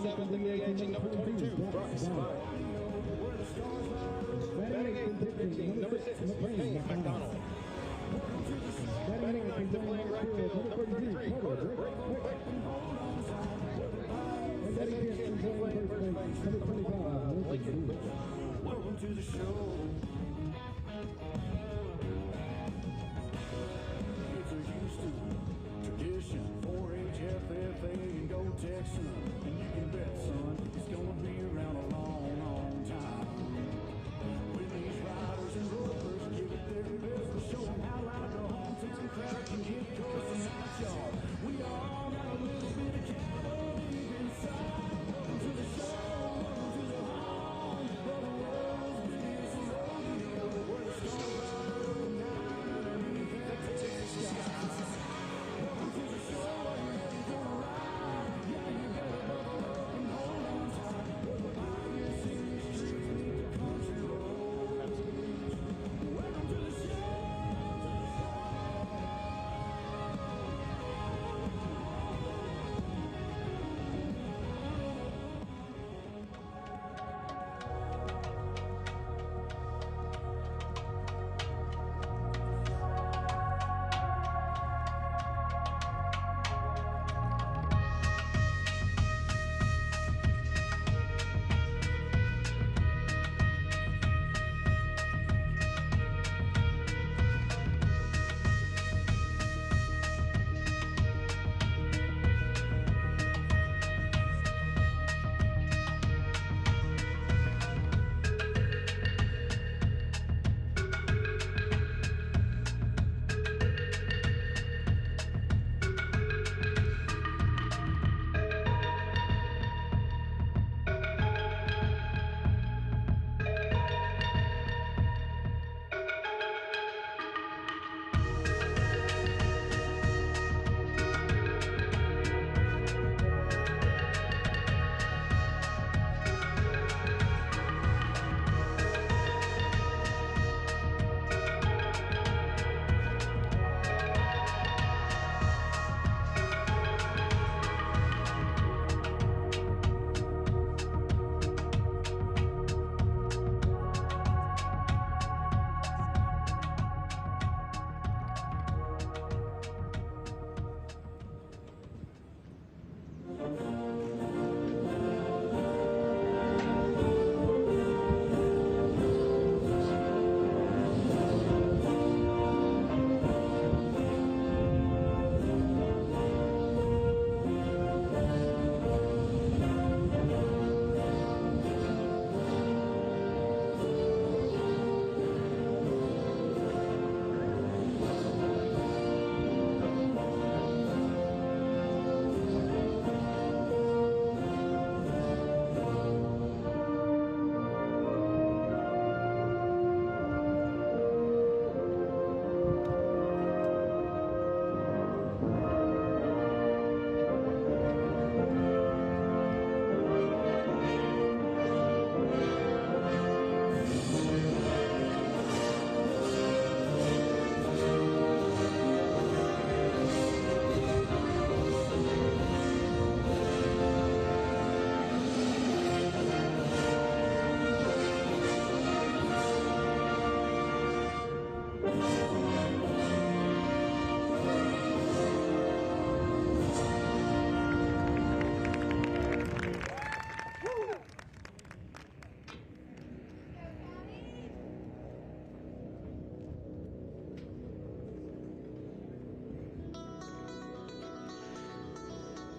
7 from the aging number 22, Bryce Bye. Batting eighth, pitching number 6, Payne McDonald. Batting ninth, playing right field, number 33, Carter Drake. And batting 10th, playing first base, number 25, Lincoln Lewis. Welcome to the show. It's a Houston tradition, 4-H, FFA, and go Texan. And you can bet, son, it's gonna be around a long, long time. When these riders and rovers give it their best, we'll show them how loud the hometown crowd can get close tonight, y'all. We all got a little bit of cavalry inside. Welcome to the show, welcome to the home, for the world's biggest rodeo, where the stars are looking down underneath that Texas sky. Welcome to the show, are you ready for a ride? Yeah, you better buckle up and hold on tight. We're pioneers in the streets beneath the country roads. Welcome to the show.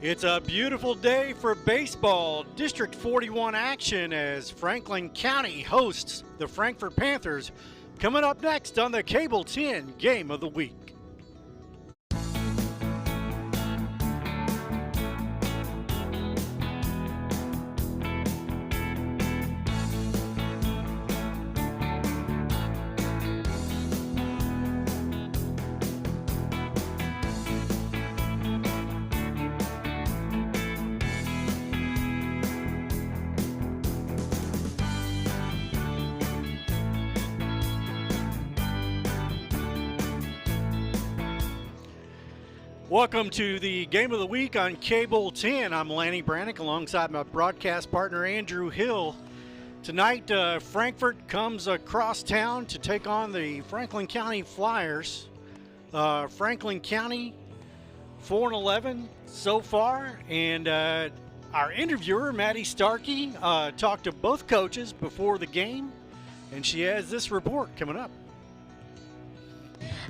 It's a beautiful day for baseball. District 41 action as Franklin County hosts the Frankfort Panthers. Coming up next on the Cable 10 Game of the Week. Welcome to the Game of the Week on Cable 10. I'm Lanny Brannick alongside my broadcast partner Andrew Hill. Tonight, Frankfort comes across town to take on the Franklin County Flyers. Franklin County 4-11 so far, and our interviewer, Maddie Starkey, talked to both coaches before the game, and she has this report coming up.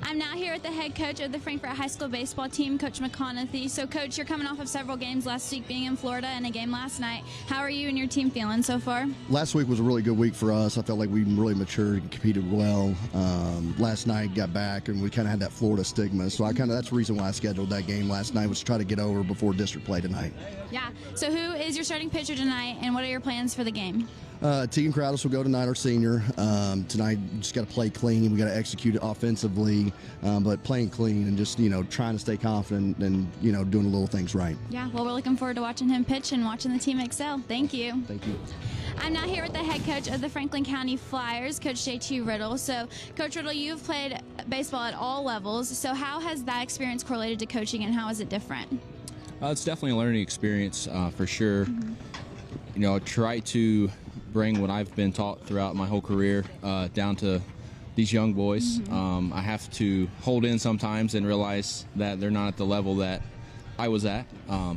I'm now here with the head coach of the Frankfort High School baseball team, Coach McConaughey. So, Coach, you're coming off of several games last week, being in Florida and a game last night. How are you and your team feeling so far? Last week was a really good week for us. I felt like we really matured and competed well. Last night, got back, and we kind of had that Florida stigma. So that's the reason why I scheduled that game last night, was to try to get over before district play tonight. Yeah. So, who is your starting pitcher tonight, and what are your plans for the game? Tegan Crowdis will go tonight, our senior. Tonight, just got to play clean. We got to execute it offensively, but playing clean and just, trying to stay confident and, doing the little things right. Yeah, well, we're looking forward to watching him pitch and watching the team excel. Thank you. Thank you. I'm now here with the head coach of the Franklin County Flyers, Coach JT Riddle. So, Coach Riddle, you've played baseball at all levels. So how has that experience correlated to coaching, and how is it different? It's definitely a learning experience for sure. Try to bring what I've been taught throughout my whole career down to these young boys. I have to hold in sometimes and realize that they're not at the level that I was at,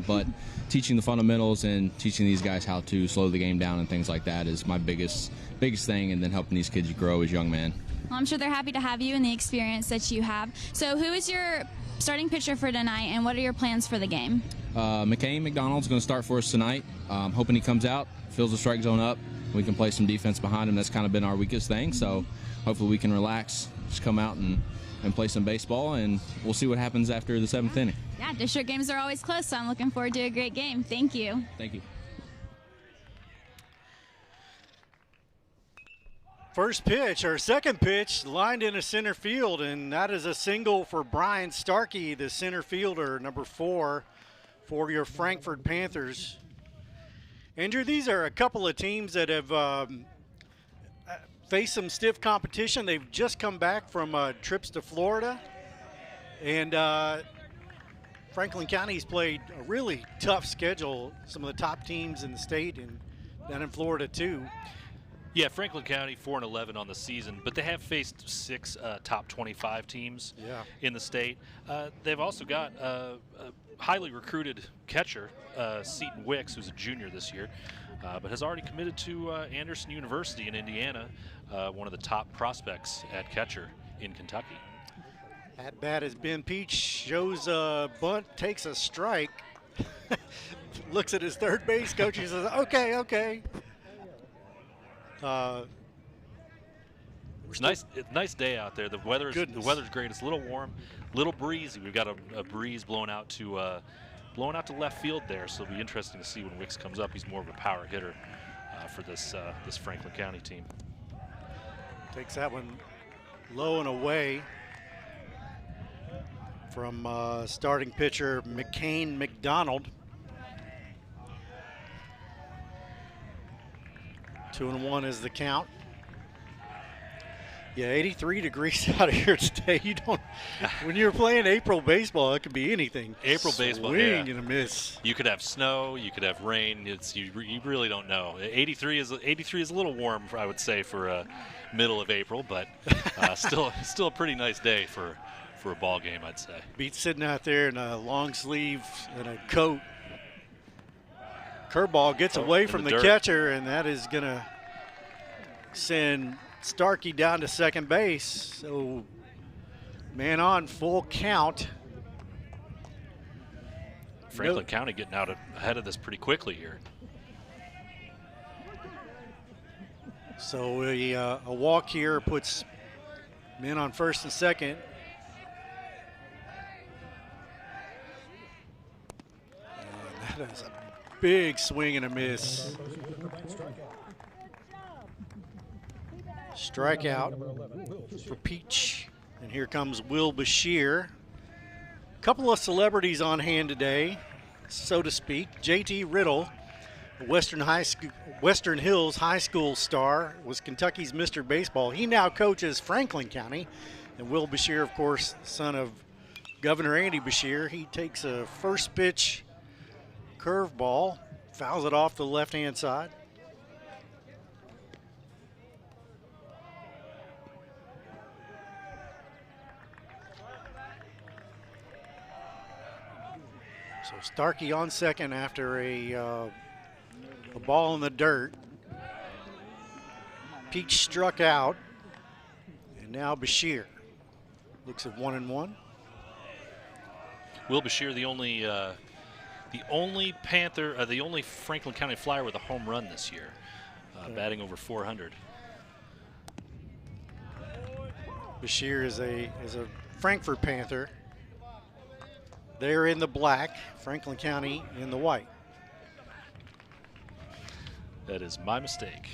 but teaching the fundamentals and teaching these guys how to slow the game down and things like that is my biggest thing, and then helping these kids grow as young men. Well, I'm sure they're happy to have you and the experience that you have. So who is your starting pitcher for tonight, and what are your plans for the game? McCain McDonald's going to start for us tonight. Hoping he comes out, fills the strike zone up. We can play some defense behind him. That's kind of been our weakest thing. So hopefully we can relax, just come out and play some baseball, and we'll see what happens after the 7th inning. Yeah, district games are always close, so I'm looking forward to a great game. Thank you. Thank you. First pitch, or second pitch, lined into center field, and that is a single for Brian Starkey, the center fielder, number 4 for your Frankfort Panthers. Andrew, these are a couple of teams that have faced some stiff competition. They've just come back from trips to Florida, and Franklin County's played a really tough schedule, some of the top teams in the state and down in Florida too. Yeah, Franklin County 4-11 on the season, but they have faced 6 top 25 teams in the state. They've also got a highly recruited catcher, Seton Wicks, who's a junior this year, but has already committed to Anderson University in Indiana, one of the top prospects at catcher in Kentucky. At bat is Ben Peach, shows a bunt, takes a strike, looks at his third base coach, he says, okay. It's nice day out there. The weather's great. It's a little warm, little breezy. We've got a breeze blowing out to left field there, so it'll be interesting to see when Wicks comes up. He's more of a power hitter for this Franklin County team. Takes that one low and away from starting pitcher McCain McDonald. 2-1 is the count. Yeah, 83 degrees out here today. You don't. When you're playing April baseball, it could be anything. April baseball, swing and a miss. You could have snow. You could have rain. You really don't know. 83 is a little warm, I would say, for middle of April, but still a pretty nice day for a ball game, I'd say. Beats sitting out there in a long sleeve and a coat. Curveball gets away from the catcher, and that is going to send Starkey down to second base. So man on, full count. Franklin County getting out ahead of this pretty quickly here. So a walk here puts men on first and second. And that is a big swing and a miss. Strikeout for Peach. And here comes Will Bashir. A couple of celebrities on hand today, so to speak. JT Riddle, Western Hills High School star, was Kentucky's Mr. Baseball. He now coaches Franklin County. And Will Bashir, of course, son of Governor Andy Bashir. He takes a first pitch curveball, fouls it off the left-hand side. So Starkey on second after a ball in the dirt. Peach struck out, and now Bashir looks at 1-1. Will Bashir, the only Panther, the only Franklin County Flyer with a home run this year, batting over 400. Bashir is a Frankfort Panther. They're in the black, Franklin County in the white. That is my mistake.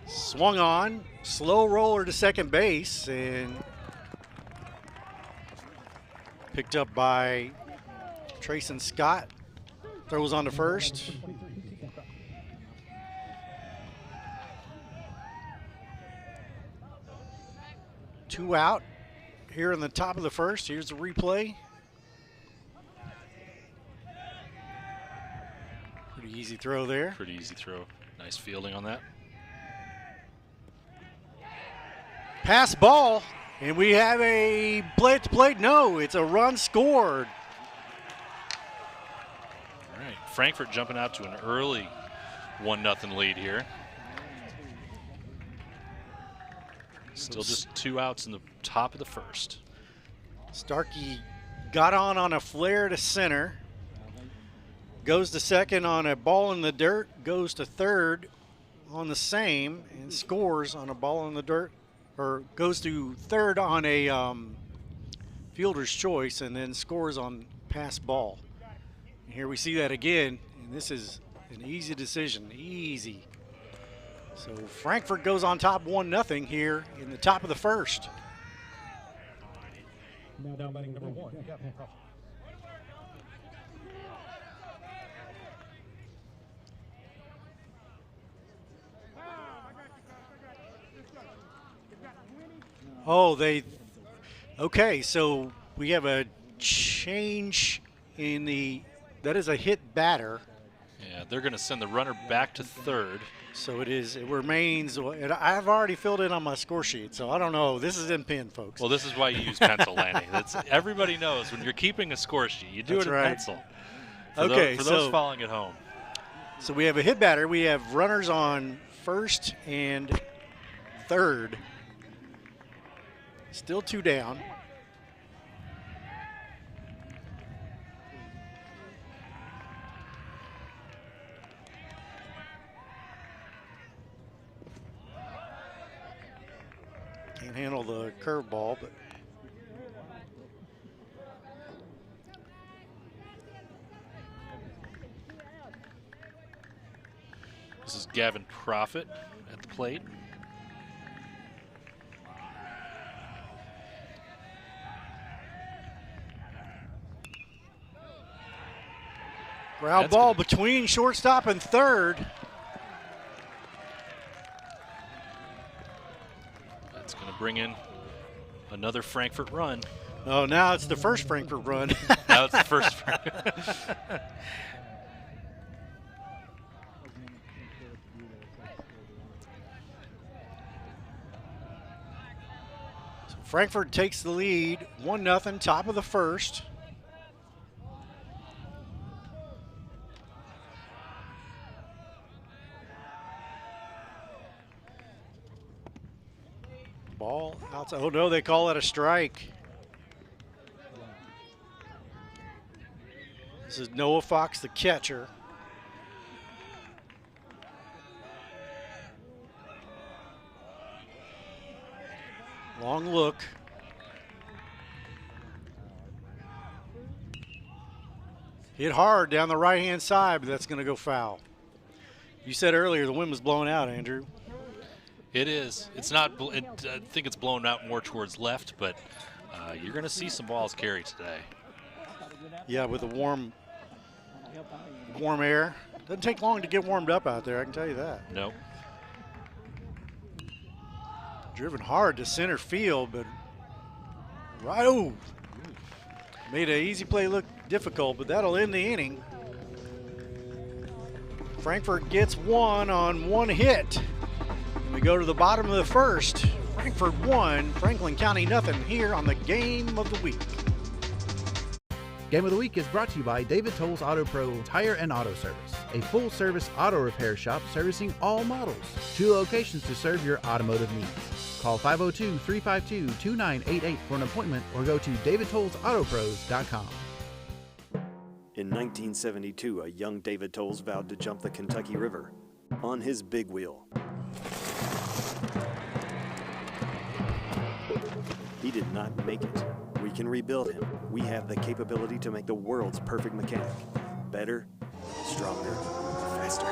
Swung on, slow roller to second base, and picked up by Trayson Scott. Throws on to first. Two out here in the top of the first. Here's the replay. Pretty easy throw there. Pretty easy throw. Nice fielding on that. Pass ball, and we have a play at the plate. No, it's a run scored. All right, Frankfort jumping out to an early 1-0 lead here. Still just 2 outs in the top of the first. Starkey got on a flare to center. Goes to second on a ball in the dirt. Goes to third on the same and scores on a ball in the dirt. Or goes to third on a fielder's choice and then scores on pass ball. And here we see that again, and this is an easy decision, easy. So Frankfort goes on top 1-0 here in the top of the first. Now down batting number 1. Oh, okay, so we have a change in that is a hit batter. Yeah, they're going to send the runner back to third. So it remains, I've already filled in on my score sheet, so I don't know. This is in pen, folks. Well, this is why you use pencil, Lanny. Everybody knows when you're keeping a score sheet, you do it in pencil. For those following at home. So we have a hit batter. We have runners on first and third. Still 2 down. Can't handle the curveball, but this is Gavin Profit at the plate. ground ball between shortstop and third. That's going to bring in another Frankfort run. Oh, now it's the first Frankfort run. Now it's the first. So Frankfort takes the lead, 1-0, top of the first. Ball outside. Oh, no, they call it a strike. This is Noah Fox, the catcher. Long look. Hit hard down the right-hand side, but that's going to go foul. You said earlier the wind was blowing out, Andrew. It is. It's not. I think it's blown out more towards left, but you're going to see some balls carry today. Yeah, with the warm air Doesn't take long to get warmed up out there, I can tell you that. Nope. Driven hard to center field, but right, oh, made an easy play look difficult, but that'll end the inning. Frankfort gets one on one hit. And we go to the bottom of the first. Frankfort 1, Franklin County nothing here on the Game of the Week. Game of the Week is brought to you by David Tolles Auto Pro Tire and Auto Service, a full-service auto repair shop servicing all models. 2 locations to serve your automotive needs. Call 502-352-2988 for an appointment or go to davidtollsautopros.com. In 1972, a young David Tolles vowed to jump the Kentucky River on his big wheel. He did not make it. We can rebuild him. We have the capability to make the world's perfect mechanic. Better, stronger, faster.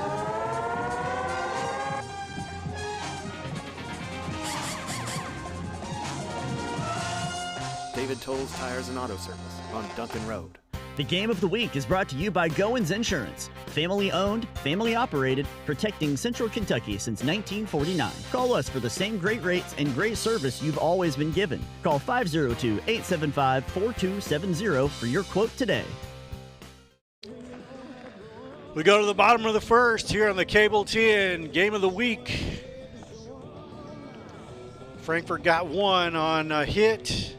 David Tolles Tires and Auto Service on Duncan Road. The Game of the Week is brought to you by Goins Insurance. Family owned, family operated, protecting Central Kentucky since 1949. Call us for the same great rates and great service you've always been given. Call 502-875-4270 for your quote today. We go to the bottom of the first here on the Cable 10 Game of the Week. Frankfort got one on a hit.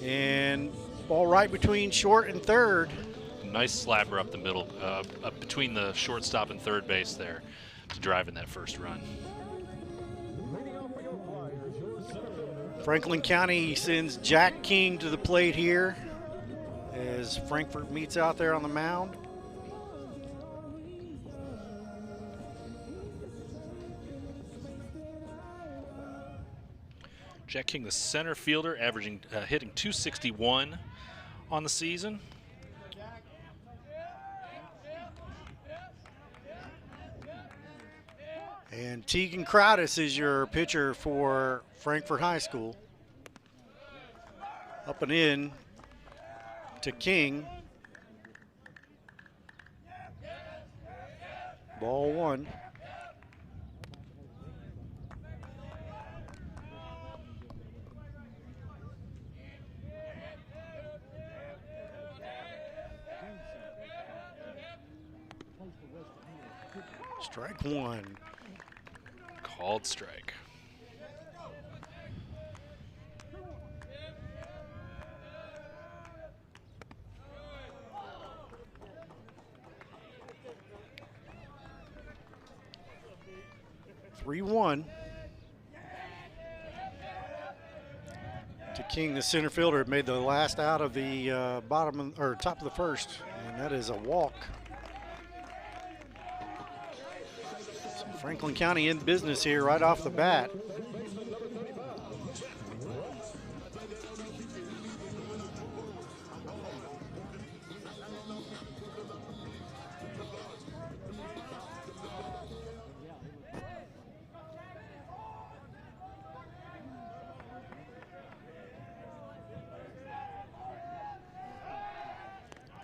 And ball right between short and third. Nice slapper up the middle, up between the shortstop and third base there to drive in that first run. Franklin County sends Jack King to the plate here as Frankfort meets out there on the mound. Jack King, the center fielder, averaging hitting .261 on the season. And Tegan Crowdis is your pitcher for Frankfort High School. Up and in to King. Ball one. Strike one. Called strike. Three one. To King, the center fielder, made the last out of the bottom or top of the first, and that is a walk. Franklin County in business here right off the bat.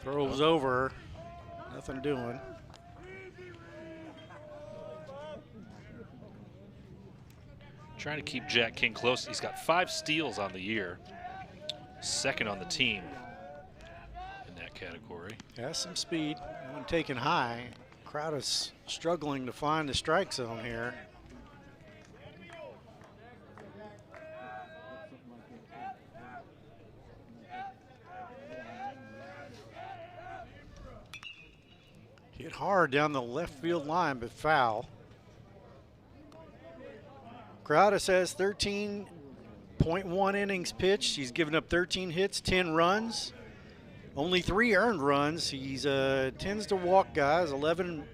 Throws over, nothing doing. Trying to keep Jack King close. He's got 5 steals on the year. Second on the team in that category. Has some speed. One taken high. Crowd is struggling to find the strike zone here. Hit hard down the left field line, but foul. Crowdis has 13.1 innings pitched. He's given up 13 hits, 10 runs, only 3 earned runs. He's tends to walk guys, 11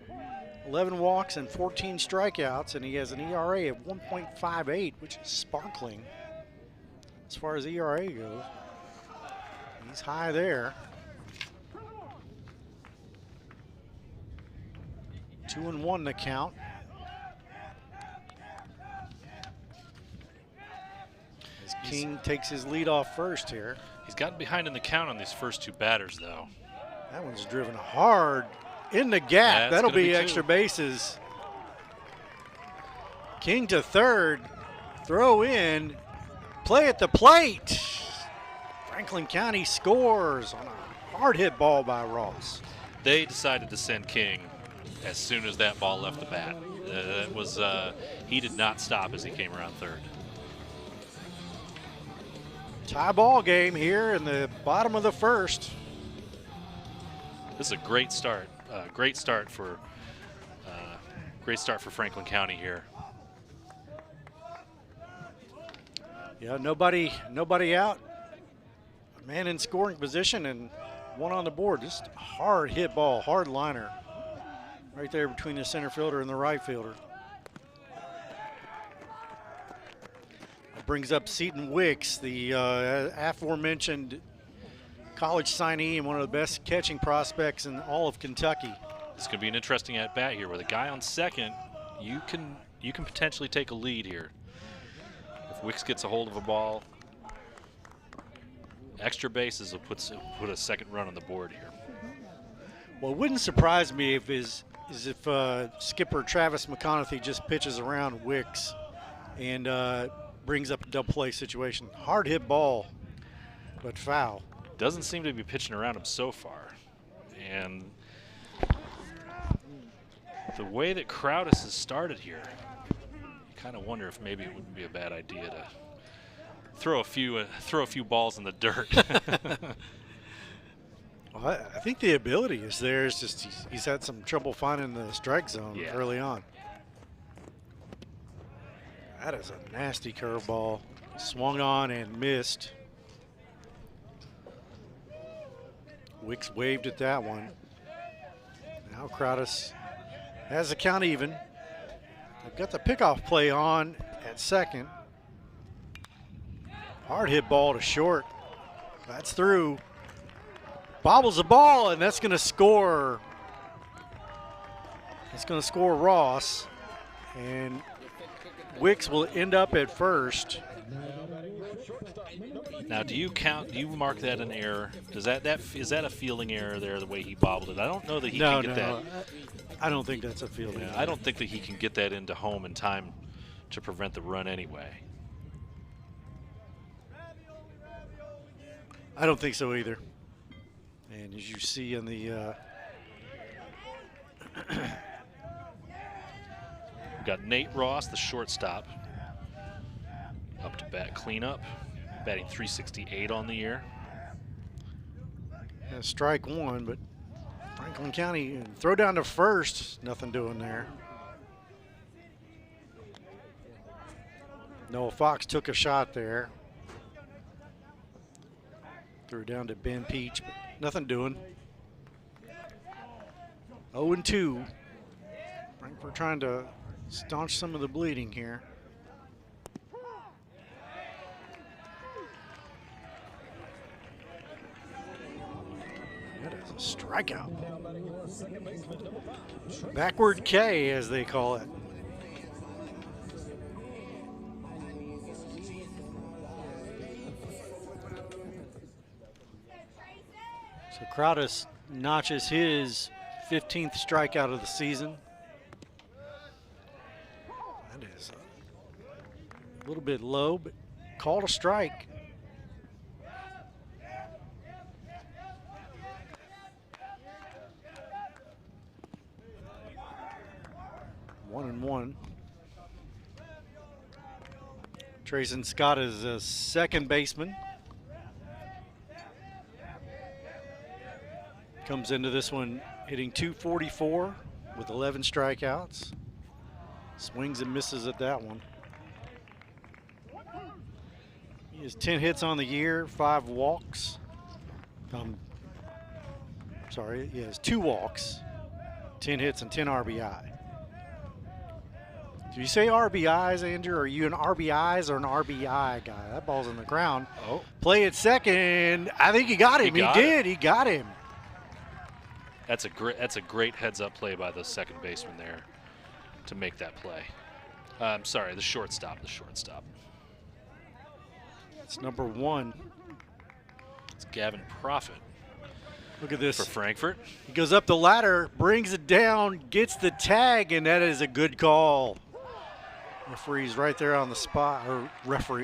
walks and 14 strikeouts, and he has an ERA of 1.58, which is sparkling as far as ERA goes. He's high there. 2-1 the count. King takes his lead off first here. He's gotten behind in the count on these first 2 batters, though. That one's driven hard in the gap. That's That'll gonna be be extra two. bases. King to third. Throw in. Play at the plate. Franklin County scores on a hard hit ball by Ross. They decided to send King as soon as that ball left the bat. That was he did not stop as he came around third. Tie ball game here in the bottom of the first. This is a great start. Great start for Franklin County here. Yeah, nobody out. A man in scoring position and one on the board. Just a hard hit ball, hard liner. Right there between the center fielder and the right fielder. That brings up Seton Wicks, the aforementioned college signee and one of the best catching prospects in all of Kentucky. It's going to be an interesting at bat here with a guy on second. You can potentially take a lead here. If Wicks gets a hold of a ball, extra bases will put a second run on the board here. Well, it wouldn't surprise me if skipper Travis McConaughey just pitches around Wicks and brings up a double play situation. Hard hit ball, but foul. Doesn't seem to be pitching around him so far. And the way that Crowdis has started here, you kind of wonder if maybe it wouldn't be a bad idea to throw a few balls in the dirt. Well, I think the ability is there. It's just he's had some trouble finding the strike zone early on. That is a nasty curveball. Swung on and missed. Wicks waved at that one. Now Crowdis has the count even. They've got the pickoff play on at second. Hard hit ball to short. That's through. Bobbles the ball, and that's going to score. It's going to score Ross, and Wicks will end up at first. Now, do you mark that an error? Is that a fielding error there? The way he bobbled it, I don't know that he can get that. I don't think that's a fielding. Yeah, I don't think that he can get that into home in time to prevent the run anyway. I don't think so either. And as you see in the we've got Nate Ross, the shortstop, up to bat cleanup, batting .368 on the year. strike one, but Franklin County throw down to first, nothing doing there. Noah Fox took a shot there. Threw down to Ben Peach, but nothing doing. 0-2. Frankfort trying to staunch some of the bleeding here. That is a strikeout. Backward K, as they call it. So Crowdis notches his 15th strikeout of the season. That is a little bit low, but called a strike. One and one. Trayson Scott is a second baseman. Comes into this one hitting .244 with 11 strikeouts. Swings and misses at that one. He has 10 hits on the year, 5 walks. Sorry, he has 2 walks, 10 hits, and 10 RBI. Do you say RBIs, Andrew? Are you an RBIs or an RBI guy? That ball's in the ground. Oh. Play at second. I think he got him. He did. He got him. That's a great heads-up play by the second baseman there to make that play. I'm sorry, the shortstop. It's number 1. It's Gavin Profit. Look at this. For Frankfort. He goes up the ladder, brings it down, gets the tag, and that is a good call. Referee's right there on the spot, or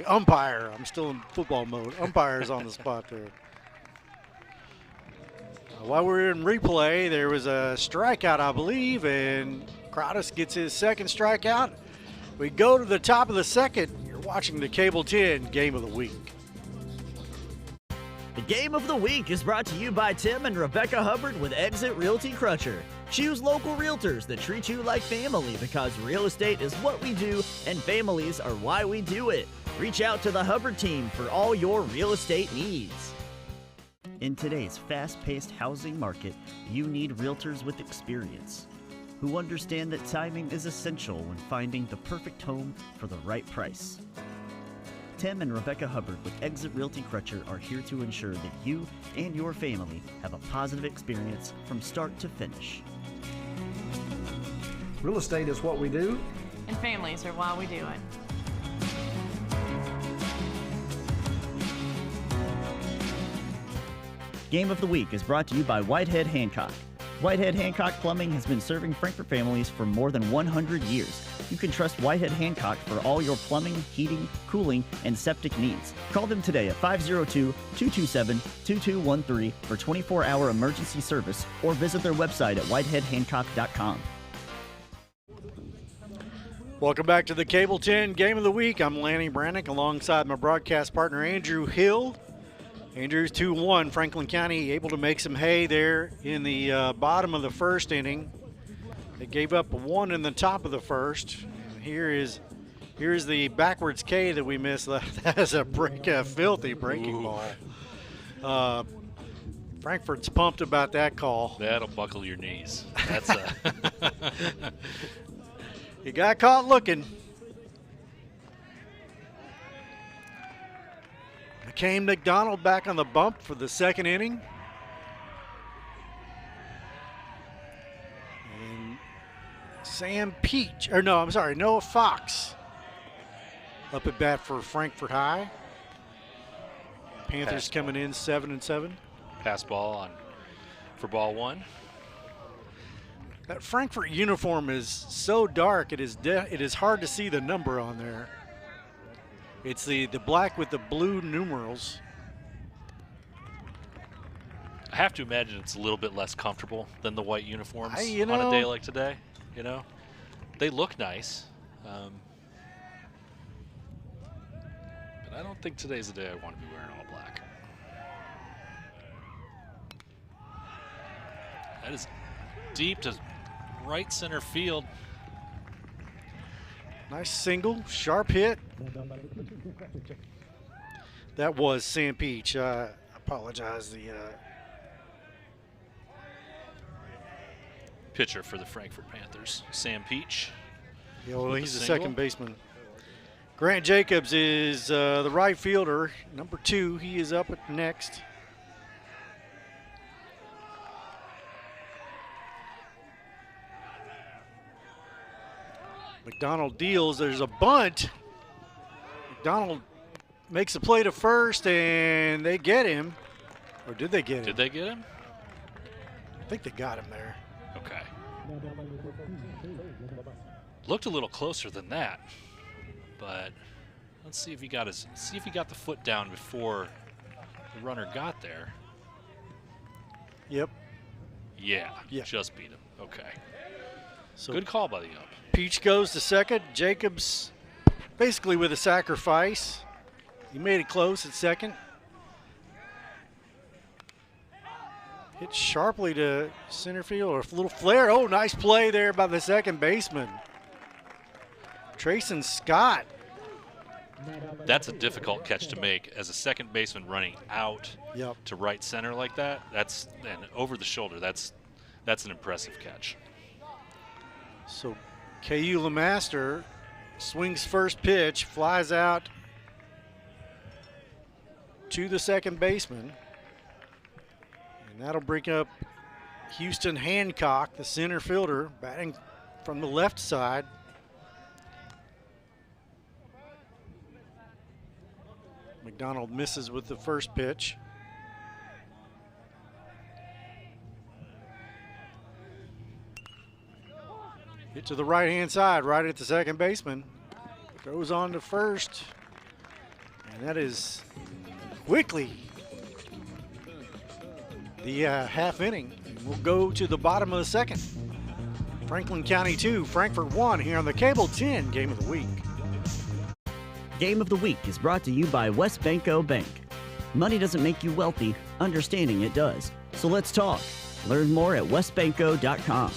umpire. I'm still in football mode. Umpire's on the spot there. While we're in replay, there was a strikeout, I believe, and Crowdus gets his second strikeout. We go to the top of the second. You're watching the Cable 10 Game of the Week. The Game of the Week is brought to you by Tim and Rebecca Hubbard with Exit Realty Crutcher. Choose local realtors that treat you like family because real estate is what we do and families are why we do it. Reach out to the Hubbard team for all your real estate needs. In today's fast-paced housing market, you need realtors with experience who understand that timing is essential when finding the perfect home for the right price. Tim and Rebecca Hubbard with Exit Realty Crutcher are here to ensure that you and your family have a positive experience from start to finish. Real estate is what we do, and families are why we do it. Game of the Week is brought to you by Whitehead Hancock. Whitehead Hancock Plumbing has been serving Frankfort families for more than 100 years. You can trust Whitehead Hancock for all your plumbing, heating, cooling, and septic needs. Call them today at 502-227-2213 for 24-hour emergency service or visit their website at whiteheadhancock.com. Welcome back to the Cable 10 Game of the Week. I'm Lanny Brannick alongside my broadcast partner Andrew Hill. Andrew's 2-1. Franklin County able to make some hay there in the bottom of the first inning. They gave up a 1 in the top of the first. Here's the backwards K that we missed. That is a filthy breaking ball. Frankfort's pumped about that call. That'll buckle your knees. That's He got caught looking. McCain McDonald back on the bump for the second inning. And Noah Fox up at bat for Frankfort High. Panthers coming in 7-7. Pass ball on for ball one. That Frankfort uniform is so dark, it is hard to see the number on there. It's the black with the blue numerals. I have to imagine it's a little bit less comfortable than the white uniforms on a day like today. You know, they look nice, but I don't think today's the day I want to be wearing all black. That is deep to right center field. Nice single, sharp hit. That was Sam Peach. I apologize. The pitcher for the Frankfort Panthers, Sam Peach. Yeah, well, he's the second baseman. Grant Jacobs is the right fielder, number 2. He is up at next. McDonald deals. There's a bunt. McDonald makes a play to first, and they get him. Or did they get him? Did they get him? I think they got him there. Okay. Looked a little closer than that, but let's see if he got the foot down before the runner got there. Yep. Yeah. Just beat him. Okay. So good call by the ump. Peach goes to second. Jacobs basically with a sacrifice. He made it close at second. Hit sharply to center field, or a little flare. Oh, nice play there by the second baseman. Trayson Scott. That's a difficult catch to make as a second baseman running out to right center like that. And over the shoulder. That's an impressive catch. So KU LeMaster swings first pitch, flies out to the second baseman. And that'll bring up Houston Hancock, the center fielder, batting from the left side. McDonald misses with the first pitch. Hit to the right-hand side, right at the second baseman. Goes on to first. And that is quickly the half inning. We'll go to the bottom of the second. Franklin County 2, Frankfort 1 here on the Cable 10 Game of the Week. Game of the Week is brought to you by West Banco Bank. Money doesn't make you wealthy, understanding it does. So let's talk. Learn more at westbanco.com.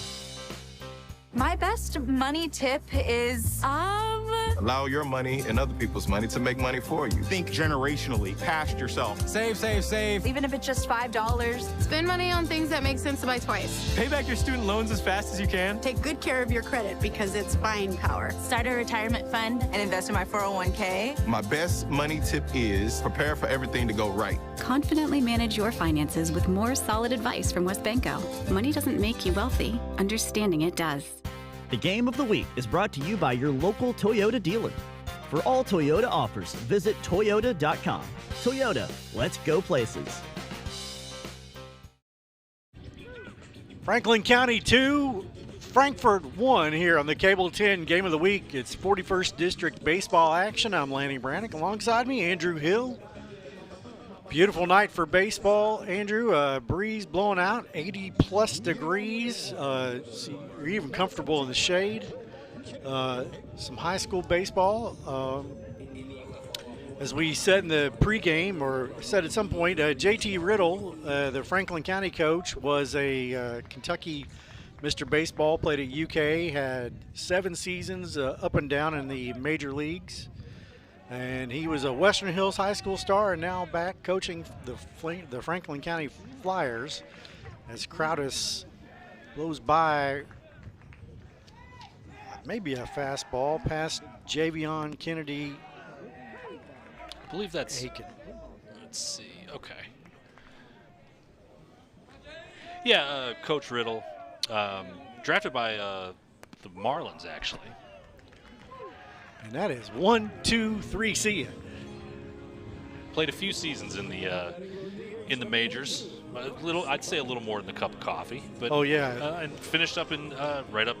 My best money tip is, Allow your money and other people's money to make money for you. Think generationally, past yourself. Save, save, save. even if it's just $5. Spend money on things that make sense to buy twice. Pay back your student loans as fast as you can. Take good care of your credit because it's buying power. Start a retirement fund and invest in my 401k. My best money tip is prepare for everything to go right. Confidently manage your finances with more solid advice from West Banco. Money doesn't make you wealthy, understanding it does. The Game of the Week is brought to you by your local Toyota dealer. For all Toyota offers, visit Toyota.com. Toyota, let's go places. Franklin County 2, Frankfort 1 here on the Cable 10 Game of the Week. It's 41st District baseball action. I'm Lanny Brannick. Alongside me, Andrew Hill. Beautiful night for baseball, Andrew. Breeze blowing out, 80-plus degrees. So you're even comfortable in the shade. Some high school baseball. As we said in the pregame, or said at some point, J.T. Riddle, the Franklin County coach, was a Kentucky Mr. Baseball, played at UK, had 7 seasons up and down in the major leagues. And he was a Western Hills High School star and now back coaching the Franklin County Flyers as Crowdis blows by maybe a fastball past Javion Kennedy. I believe that's Aiken. Let's see. Okay. Yeah, Coach Riddle, drafted by the Marlins, actually. And that is 1, 2, 3. See ya. Played a few seasons in the majors. I'd say a little more than a cup of coffee. But oh yeah. And finished up in right up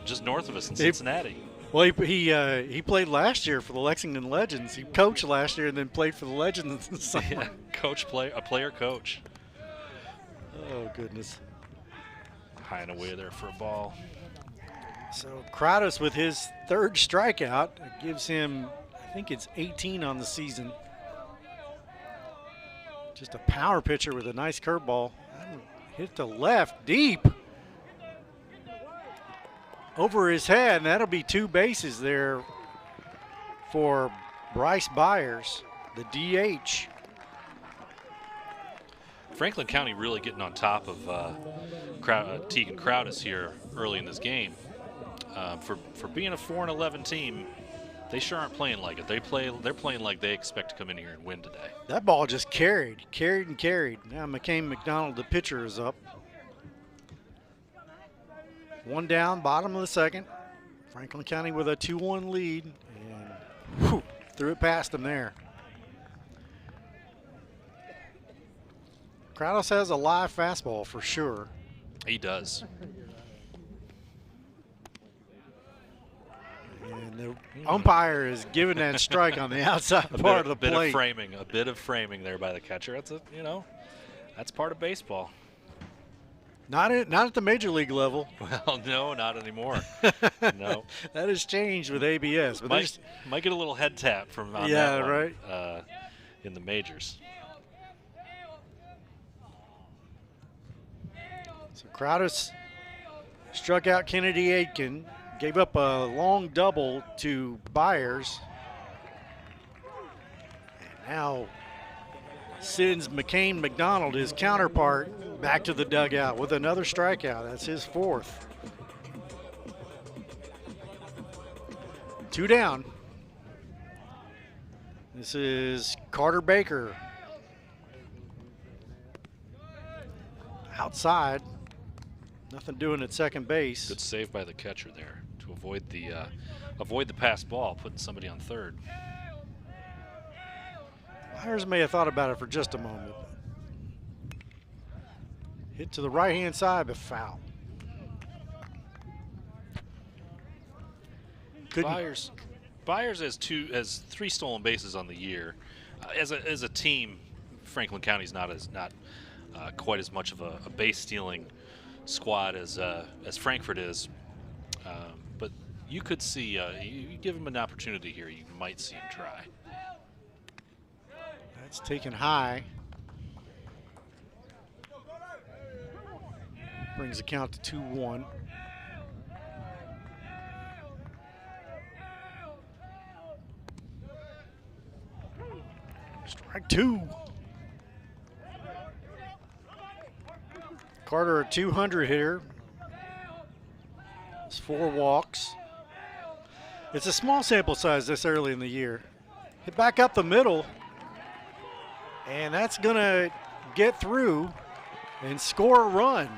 just north of us in Cincinnati. Well, he played last year for the Lexington Legends. He coached last year and then played for the Legends in the summer. Yeah, a player coach. Oh goodness. High away there for a ball. So Crowdis with his 3rd strikeout gives him, I think it's 18 on the season. Just a power pitcher with a nice curveball. Hit to left, deep. Over his head, and that'll be 2 bases there for Bryce Byers, the DH. Franklin County really getting on top of Teagan Crowdis here early in this game. For being a 4-11 team, they sure aren't playing like it. They're playing like they expect to come in here and win today. That ball just carried. Now McCain McDonald, the pitcher, is up. 1 down, bottom of the second. Franklin County with a 2-1 lead, and threw it past them there. Crowdis has a live fastball for sure. He does. And the umpire is giving that strike on the outside part of the plate. A bit of framing there by the catcher. That's part of baseball. Not at the major league level. Well, no, not anymore. No. That has changed with ABS. But might get a little head tap from that one, right. In the majors. So Crowdis struck out Kennedy Aiken, gave up a long double to Byers. And now sends McCain McDonald, his counterpart, back to the dugout with another strikeout. That's his 4th. 2 down. This is Carter Baker. Outside. Nothing doing at second base. Good save by the catcher there to avoid the pass ball, putting somebody on third. Myers may have thought about it for just a moment. Hit to the right-hand side, but foul. Byers has 3 stolen bases on the year. As a team, Franklin County's not quite as much of a base stealing squad as Frankfort is. But you could see you give him an opportunity here, you might see him try. That's taken high. Brings the count to 2-1. Strike 2. Carter, a 200 hitter. It's 4 walks. It's a small sample size this early in the year. Hit back up the middle. And that's going to get through and score a run.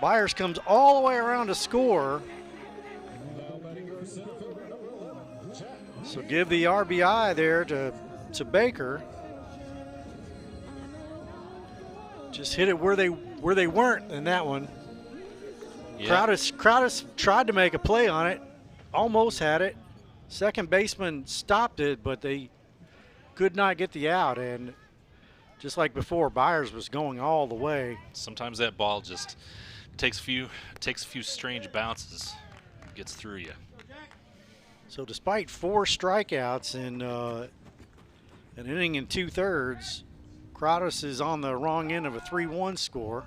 Byers comes all the way around to score. So give the RBI there to Baker. Just hit it where they weren't in that one. Yeah. Crowdis tried to make a play on it, almost had it. Second baseman stopped it, but they could not get the out. And just like before, Byers was going all the way. Sometimes that ball just takes a few strange bounces, gets through you. So despite 4 strikeouts in an inning and 2/3, Crowdis is on the wrong end of a 3-1 score.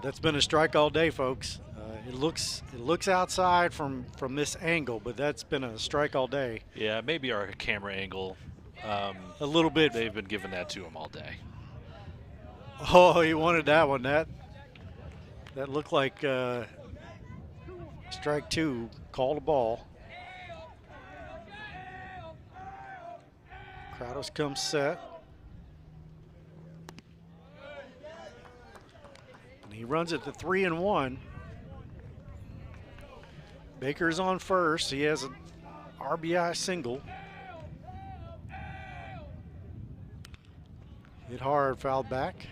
That's been a strike all day, folks. It looks outside from this angle, but that's been a strike all day. Yeah, maybe our camera angle. A little bit. They've been giving that to him all day. Oh, he wanted that one. That looked like strike 2. Called a ball. Crowdis comes set. He runs it to 3-1. Baker's on first. He has an RBI single. Hit hard, fouled back.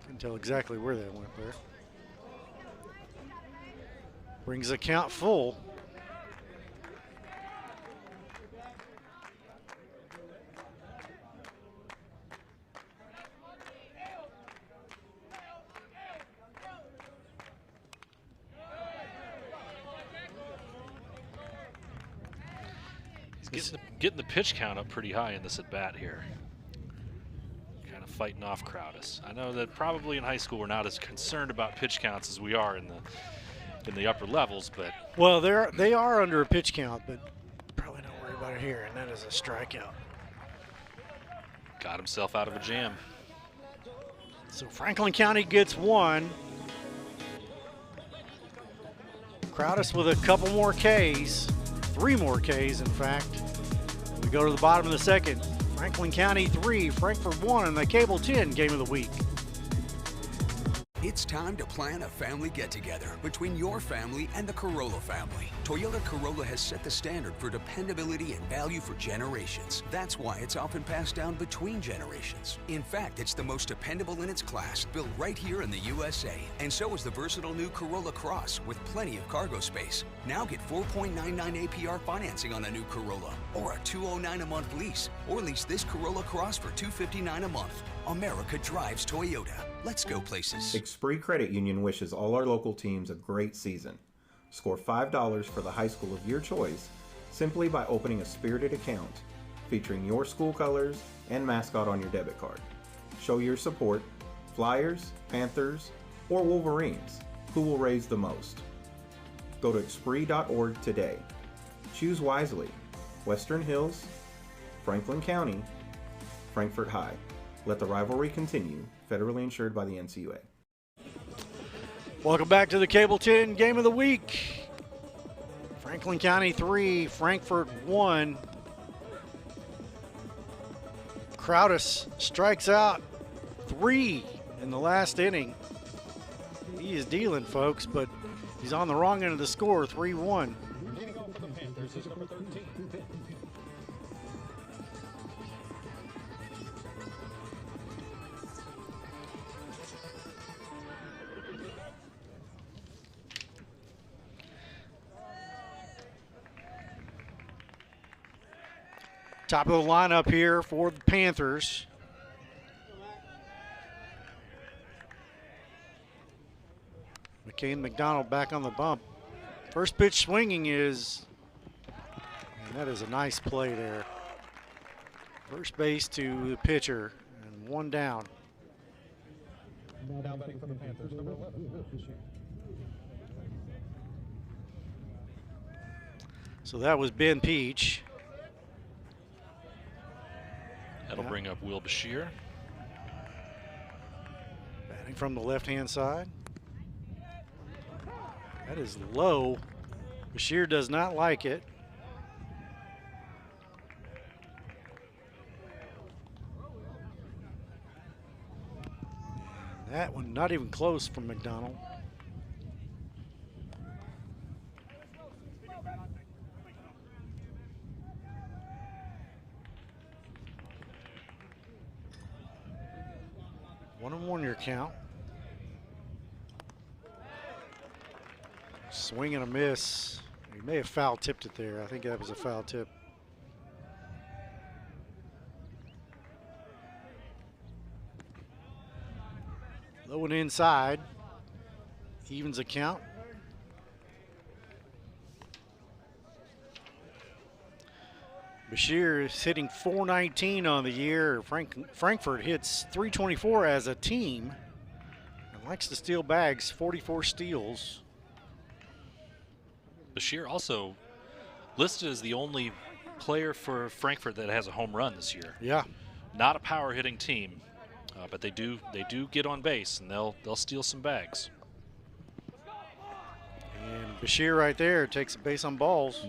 Couldn't tell exactly where that went there. Brings the count full. Getting the pitch count up pretty high in this at bat here. Kind of fighting off Crowdis. I know that probably in high school we're not as concerned about pitch counts as we are in the upper levels, but well, they are under a pitch count, but probably don't worry about it here. And that is a strikeout. Got himself out of a jam. So Franklin County gets 1. Crowdis with a couple more Ks, 3 more Ks, in fact. We go to the bottom of the second. Franklin County 3, Frankfort 1 in the Cable 10 Game of the Week. It's time to plan a family get-together between your family and the Corolla family. Toyota Corolla has set the standard for dependability and value for generations. That's why it's often passed down between generations. In fact, it's the most dependable in its class, built right here in the USA. And so is the versatile new Corolla Cross with plenty of cargo space. Now get 4.99 APR financing on a new Corolla, or a $209 a month lease, or lease this Corolla Cross for $259 a month. America drives Toyota. Let's go places. Expree Credit Union wishes all our local teams a great season. Score $5 for the high school of your choice simply by opening a spirited account featuring your school colors and mascot on your debit card. Show your support, Flyers, Panthers, or Wolverines. Who will raise the most? Go to Expree.org today. Choose wisely. Western Hills, Franklin County, Frankfort High. Let the rivalry continue. Federally insured by the NCUA. Welcome back to the Cable 10 Game of the Week. Franklin County 3, Frankfort 1. Crowdis strikes out 3 in the last inning. He is dealing, folks, but he's on the wrong end of the score, 3-1. Top of the lineup here for the Panthers. McCain McDonald back on the bump. First pitch swinging is, and that is a nice play there. First base to the pitcher, and one down. Now batting for the Panthers, number 11. So that was Ben Peach. That'll bring up Will Bashir. Batting from the left-hand side. That is low. Bashir does not like it. That one not even close from McDonald. One and one your count. Swing and a miss. He may have foul tipped it there. I think that was a foul tip. Low and inside. Evens a count. Bashir is hitting .419 on the year. Frankfort hits .324 as a team and likes to steal bags, 44 steals. Bashir also listed as the only player for Frankfort that has a home run this year. Yeah. Not a power hitting team, but they do get on base and they'll steal some bags. And Bashir right there takes a base on balls.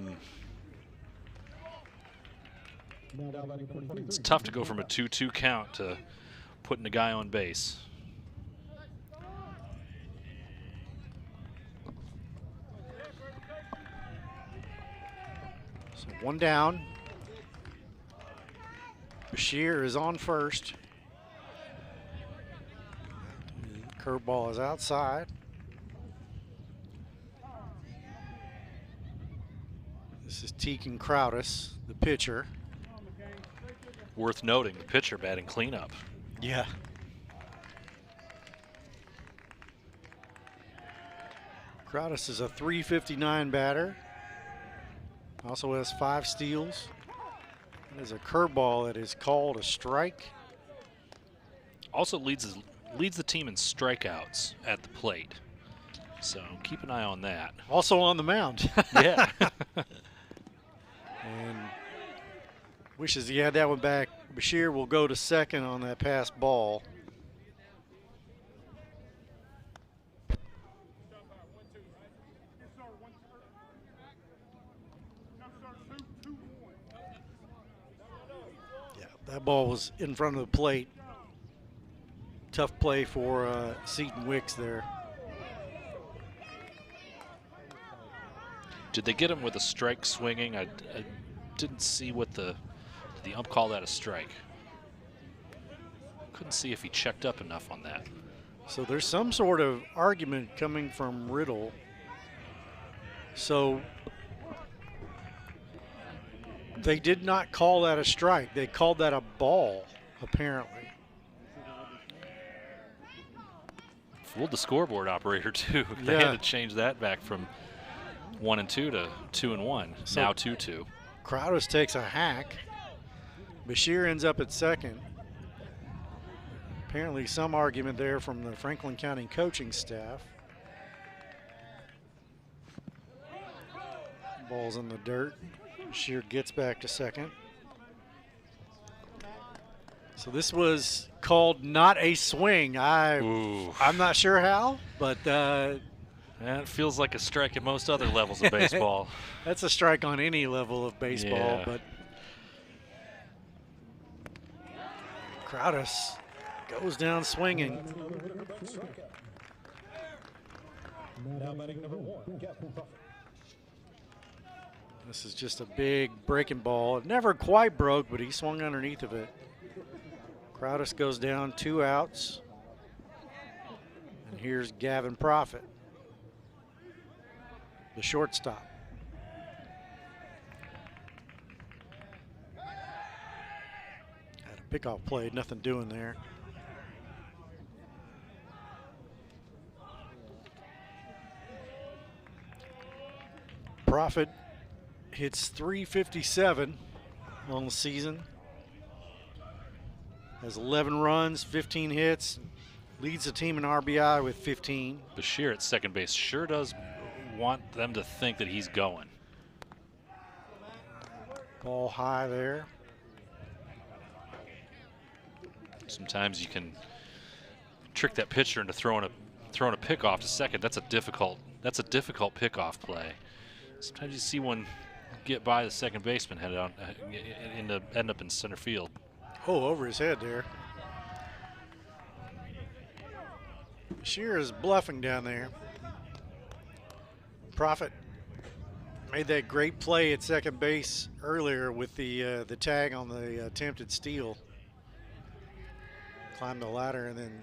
It's tough to go from a 2-2 count to putting a guy on base. So one down. Bashir is on first. Curveball is outside. This is Tegan Crowdis, the pitcher. Worth noting, the pitcher batting cleanup. Yeah. Crowdis is a .359 batter. Also has 5 steals. There's a curveball that is called a strike. Also leads the team in strikeouts at the plate. So keep an eye on that. Also on the mound. Yeah. And wishes he had that one back. Bashir will go to second on that pass ball. Yeah, that ball was in front of the plate. Tough play for Seton Wicks there. Did they get him with a strike swinging? I didn't see what the ump called that a strike. Couldn't see if he checked up enough on that. So there's some sort of argument coming from Riddle. So they did not call that a strike. They called that a ball, apparently. Fooled the scoreboard operator too. They had to change that back from 1-2 to 2-1. So now 2-2. Crowdis takes a hack. Bashir ends up at second. Apparently some argument there from the Franklin County coaching staff. Ball's in the dirt. Bashir gets back to second. So this was called not a swing. I'm not sure how, but it feels like a strike at most other levels of baseball. That's a strike on any level of baseball, but Crowdis goes down swinging. Now batting number 1, Captain Prophet. This is just a big breaking ball. It never quite broke, but he swung underneath of it. Crowdis goes down, 2 outs. And here's Gavin Prophet, the shortstop. Had a pickoff play, nothing doing there. Prophet hits .357 on the season. Has 11 runs, 15 hits, leads the team in RBI with 15. Bashir at second base sure does want them to think that he's going. Ball high there. Sometimes you can trick that pitcher into throwing a pickoff to second. That's a difficult pickoff play. Sometimes you see one get by the second baseman, head on end up in center field. Oh, over his head there. Shear is bluffing down there. Prophet made that great play at second base earlier with the tag on the attempted steal. Climbed the ladder and then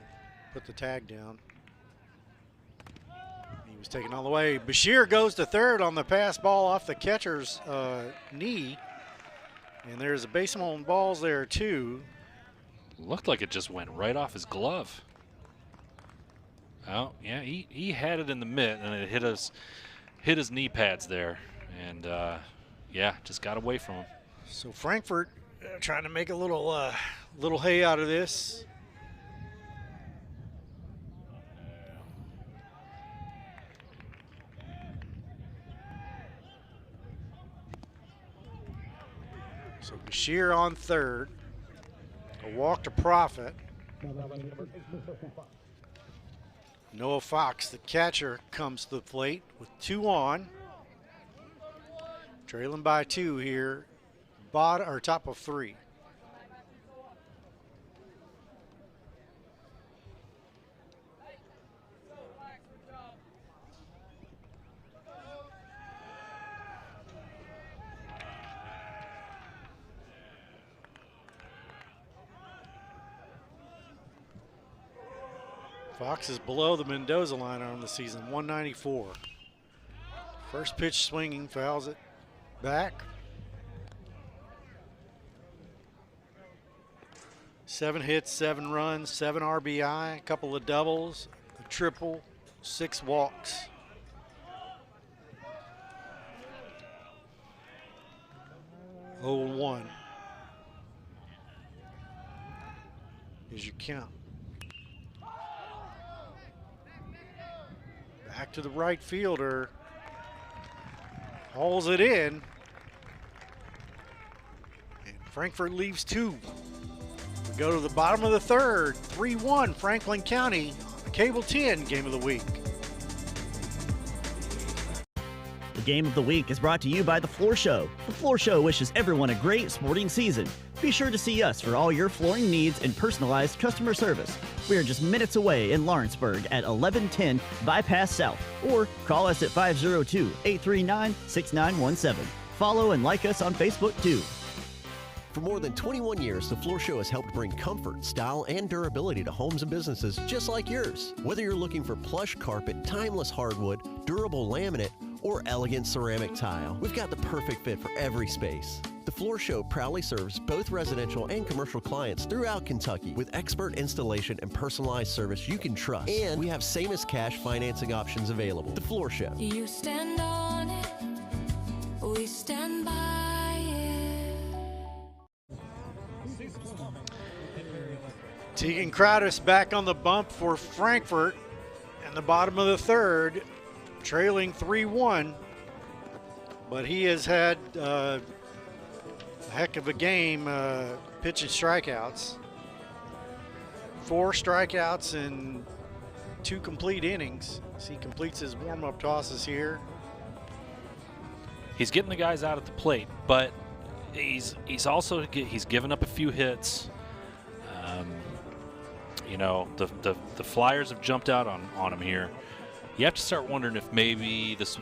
put the tag down. He was taken all the way. Bashir goes to third on the pass ball off the catcher's knee. And there's a base on balls there too. Looked like it just went right off his glove. Oh, yeah, he had it in the mitt and it hit his knee pads there. And yeah, just got away from him. So Frankfort trying to make a little hay out of this. So Bashir on third. A walk to Prophet. Noah Fox, the catcher, comes to the plate with 2 on. Trailing by 2 here. Top of 3. Fox is below the Mendoza line on the season, 194. First pitch swinging, fouls it back. 7 hits, 7 runs, 7 RBI, a couple of doubles, a triple, 6 walks. Oh, 1 is your count. Back to the right fielder. Hauls it in. And Frankfort leaves 2. We go to the bottom of the third. 3-1 Franklin County. Cable 10 Game of the Week. The Game of the Week is brought to you by The Floor Show. The Floor Show wishes everyone a great sporting season. Be sure to see us for all your flooring needs and personalized customer service. We are just minutes away in Lawrenceburg at 1110 Bypass South, or call us at 502-839-6917. Follow and like us on Facebook too. For more than 21 years, The Floor Show has helped bring comfort, style, and durability to homes and businesses just like yours. Whether you're looking for plush carpet, timeless hardwood, durable laminate, or elegant ceramic tile, we've got the perfect fit for every space. The Floor Show proudly serves both residential and commercial clients throughout Kentucky with expert installation and personalized service you can trust. And we have same-as cash financing options available. The Floor Show. You stand on it, we stand by it. Tegan Crowdis back on the bump for Frankfort in the bottom of the third, trailing 3-1. But he has had a heck of a game pitching strikeouts. 4 strikeouts in 2 complete innings as he completes his warm-up tosses here. He's getting the guys out at the plate, but he's also given up a few hits. You know, the Flyers have jumped out on him here. You have to start wondering if maybe this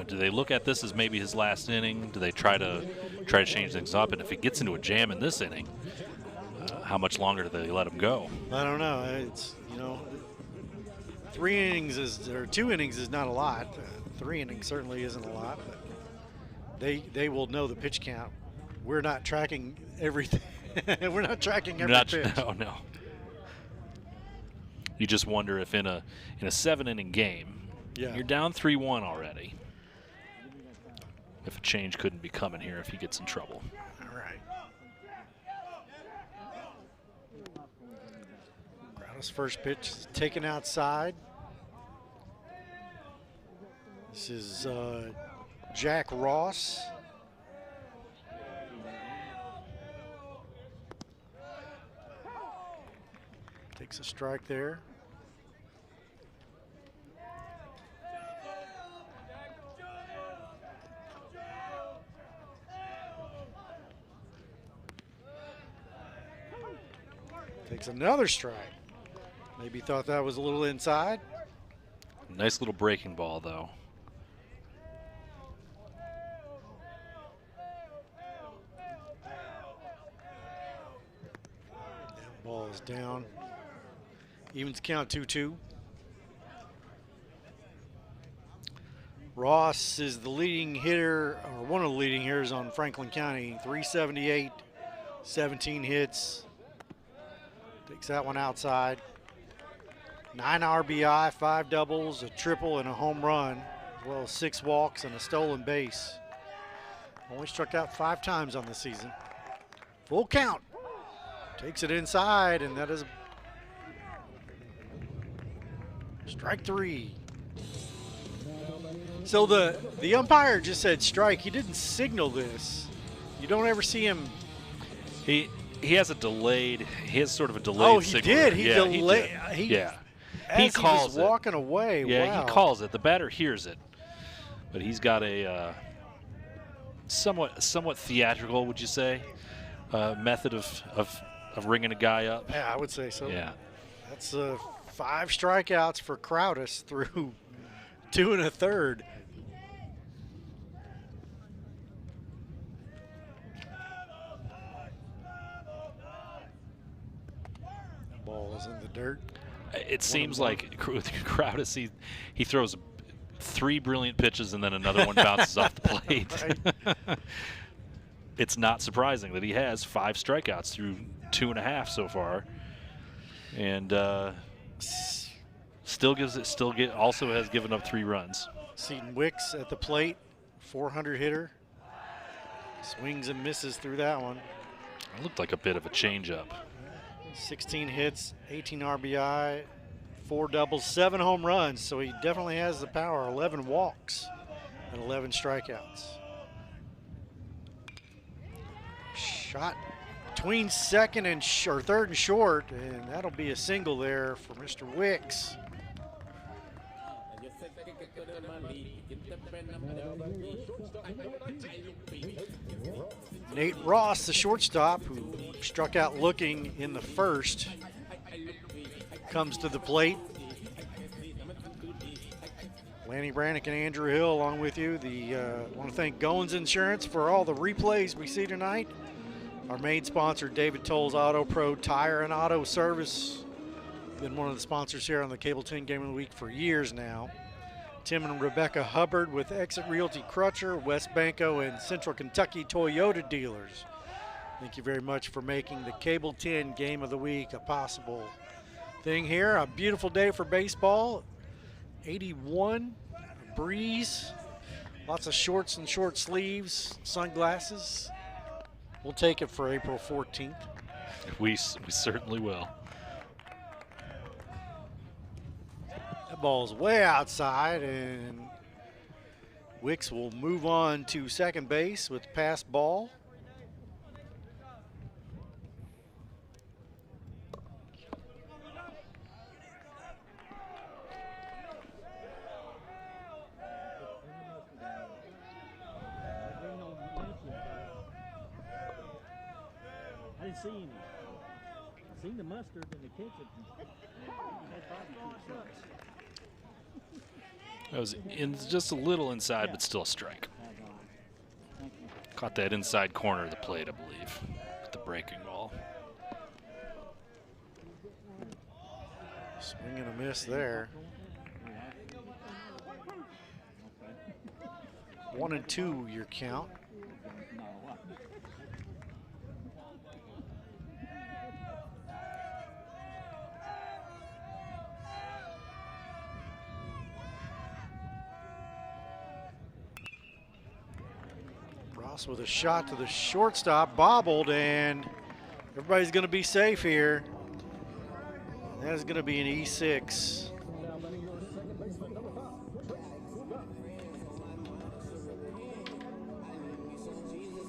do they look at this as maybe his last inning? Do they try to change things up? And if he gets into a jam in this inning, how much longer do they let him go? I don't know. It's 2 innings is not a lot. 3 innings certainly isn't a lot. But they will know the pitch count. We're not tracking everything. We're not tracking every pitch. No. You just wonder if in a 7-inning game, you're down 3-1 already. If a change couldn't be coming here if he gets in trouble. All right. Crowder's first pitch is taken outside. This is Jack Ross. Takes a strike there. Takes another strike. Maybe thought that was a little inside. Nice little breaking ball, though. That ball is down. Evens count 2-2. Ross is the leading hitter, or one of the leading hitters on Franklin County. 378, 17 hits. Takes that one outside. 9 RBI, 5 doubles, a triple, and a home run, as well as 6 walks and a stolen base. Only struck out 5 times on the season. Full count. Takes it inside, and that is strike 3. So the umpire just said strike. He didn't signal this. You don't ever see him. He has a delayed. He has sort of a delayed signal. Did. He yeah, delayed. He did. He calls was walking away. Yeah, wow. He calls it. The batter hears it, but he's got a somewhat theatrical, would you say, method of ringing a guy up. Yeah, I would say so. Yeah. That's 5 strikeouts for Crowdis through 2 1/3. Ball is in the dirt. It seems like with Crowdis, he throws 3 brilliant pitches and then another one bounces off the plate. It's not surprising that he has 5 strikeouts through 2.5 so far, and also has given up 3 runs. Seton Wicks at the plate, 400 hitter. Swings and misses through that one. It looked like a bit of a changeup. 16 hits, 18 RBI, 4 doubles, 7 home runs. So he definitely has the power. 11 walks and 11 strikeouts. Shot between third and short, and that'll be a single there for Mr. Wicks. Nate Ross, the shortstop, who struck out looking in the first, comes to the plate. Lanny Brannick and Andrew Hill along with you. I want to thank Goins Insurance for all the replays we see tonight. Our main sponsor, David Toll's Auto Pro Tire and Auto Service. Been one of the sponsors here on the Cable 10 Game of the Week for years now. Tim and Rebecca Hubbard with Exit Realty Crutcher, West Banco, and Central Kentucky Toyota dealers. Thank you very much for making the Cable 10 Game of the Week a possible thing here. A beautiful day for baseball. 81, breeze, lots of shorts and short sleeves, sunglasses. We'll take it for April 14th. We certainly will. That ball's way outside, and Wicks will move on to second base with pass ball. I didn't see any. I seen the mustard in the kitchen. That was just a little inside, but still a strike. Caught that inside corner of the plate, I believe, with the breaking ball. Swing and a miss there. 1-2 your count. Ross with a shot to the shortstop, bobbled, and everybody's going to be safe here. That is going to be an E6.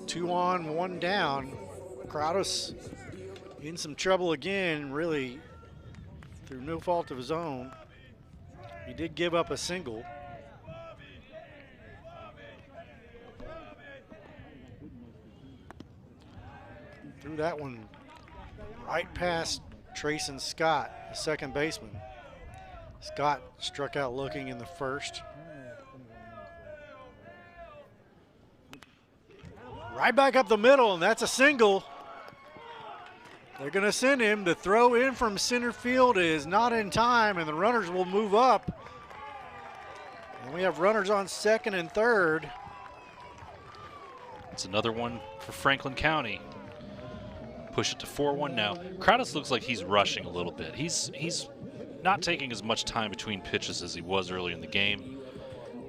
Two on, one down. Crowdus in some trouble again, really through no fault of his own. He did give up a single. Threw that one right past Trayson Scott, the second baseman. Scott struck out looking in the first. Right back up the middle, and that's a single. They're going to send him. The throw in from center field is not in time, and the runners will move up. And we have runners on second and third. It's another one for Franklin County. Push it to 4-1 now. Crowdus looks like he's rushing a little bit. He's not taking as much time between pitches as he was early in the game.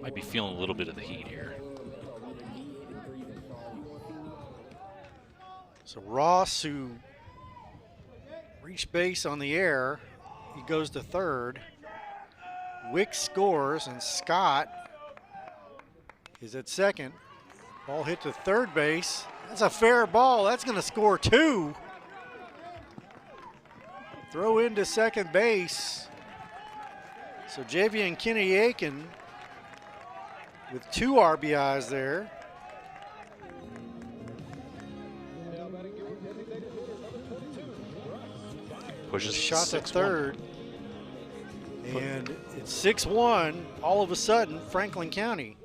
Might be feeling a little bit of the heat here. So Ross, who reached base on the air, he goes to third. Wick scores, and Scott is at second. Ball hit to third base. That's a fair ball. That's going to score 2. Throw into second base. So Javian Kenny Aiken with 2 RBIs there. Pushes shot to third. And it's 6-1 all of a sudden, Franklin County.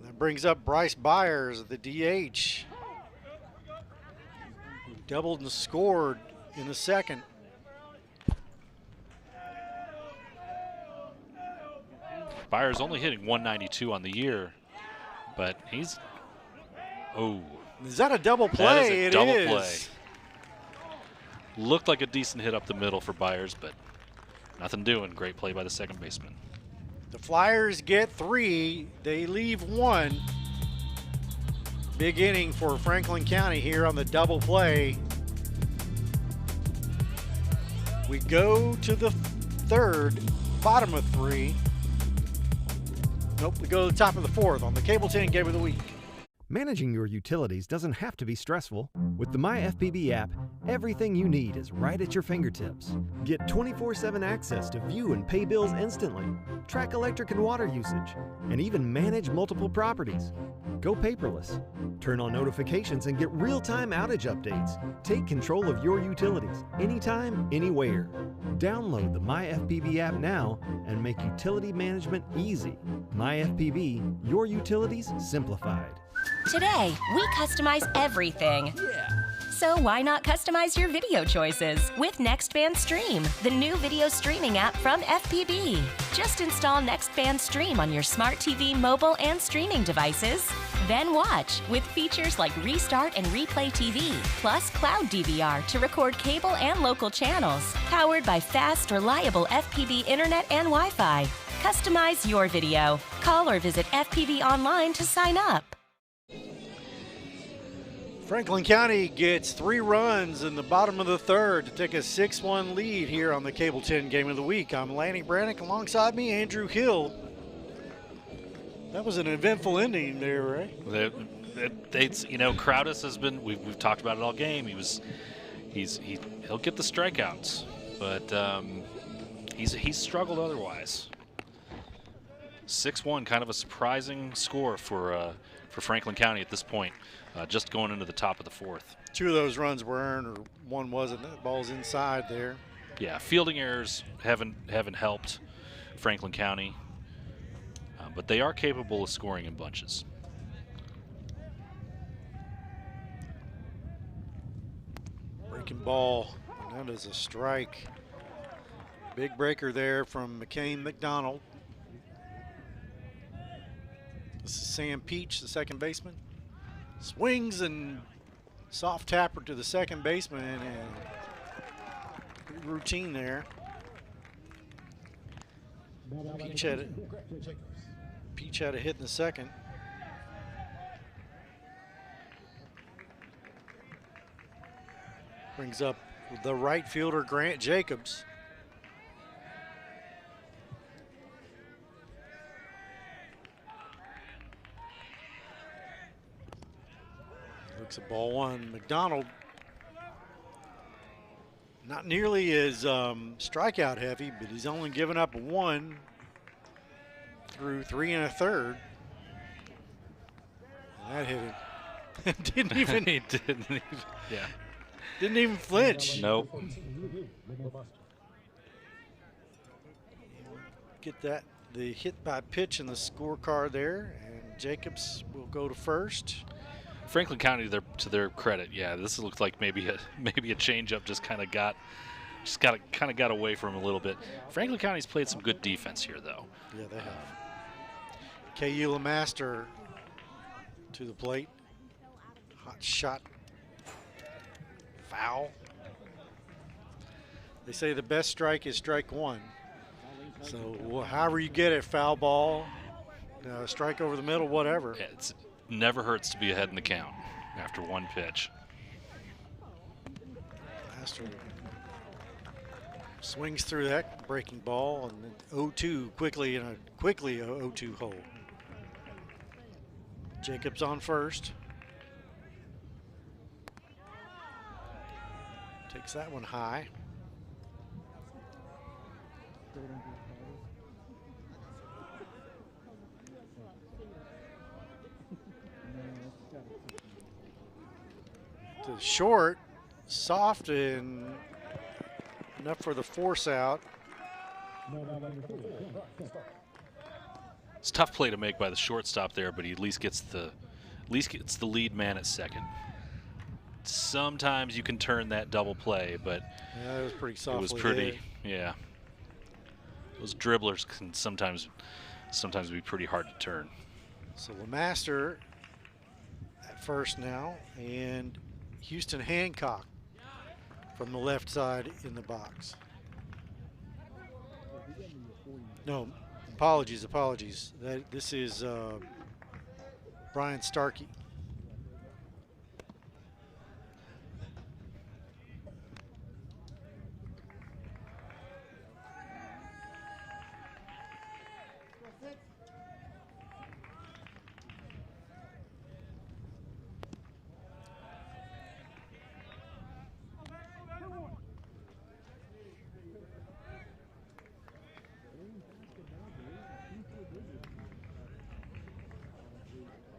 That brings up Bryce Byers, the DH, who doubled and scored in the second. Byers only hitting 192 on the year, but he's, Is that a double play? That is a double is. play. Looked like a decent hit up the middle for Byers, but nothing doing. Great play by the second baseman. The Flyers get 3. They leave 1. Big inning for Franklin County here on the double play. We go to the third, bottom of 3. Nope, we go to the top of the 4th on the Cable 10 Game of the Week. Managing your utilities doesn't have to be stressful. With the MyFPB app, everything you need is right at your fingertips. Get 24/7 access to view and pay bills instantly, track electric and water usage, and even manage multiple properties. Go paperless. Turn on notifications and get real-time outage updates. Take control of your utilities anytime, anywhere. Download the MyFPB app now and make utility management easy. MyFPB, your utilities simplified. Today, we customize everything. So why not customize your video choices with Nextband Stream, the new video streaming app from FPB. Just install Nextband Stream on your smart TV, mobile, and streaming devices. Then watch with features like Restart and Replay TV, plus Cloud DVR to record cable and local channels. Powered by fast, reliable FPB internet and Wi-Fi. Customize your video. Call or visit FPB online to sign up. Franklin County gets 3 runs in the bottom of the third to take a 6-1 lead here on the Cable 10 Game of the Week. I'm Lanny Brannick, alongside me, Andrew Hill. That was an eventful ending there, right? Crowdus has been. We've talked about it all game. He'll get the strikeouts, but he's struggled otherwise. 6-1, kind of a surprising score for Franklin County at this point, just going into the top of the fourth. 2 of those runs were earned, or one wasn't. The ball's inside there. Yeah, fielding errors haven't helped Franklin County, but they are capable of scoring in bunches. Breaking ball, and that is a strike. Big breaker there from McCain McDonald. This is Sam Peach, the second baseman. Swings and soft tapper to the second baseman, and pretty routine there. Peach had a hit in the second. Brings up the right fielder, Grant Jacobs. Looks at ball one. McDonald, not nearly as strikeout heavy, but he's only given up 1 through 3 1/3. And that hit him. Didn't even. He didn't even. Yeah. Didn't even flinch. Nope. Get that, the hit by pitch in the scorecard there, and Jacobs will go to first. Franklin County, to their credit, yeah, this looks like maybe a changeup just kind of got away from him a little bit. Franklin County's played some good defense here, though. Yeah, they have. KU LeMaster to the plate. Hot shot. Foul. They say the best strike is strike 1. So however you get it, foul ball, strike over the middle, whatever. Yeah, it never hurts to be ahead in the count after 1 pitch. Master swings through that breaking ball, and then 0-2 quickly a 0-2 hole. Jacobs on first. Takes that one high. To short, soft, and enough for the force out. It's a tough play to make by the shortstop there, but he at least gets the lead man at second. Sometimes you can turn that double play, but yeah, it was pretty softly. It was pretty, yeah. Those dribblers can sometimes be pretty hard to turn. So LeMaster at first now, and Houston Hancock from the left side in the box. No, apologies. This is Brian Starkey.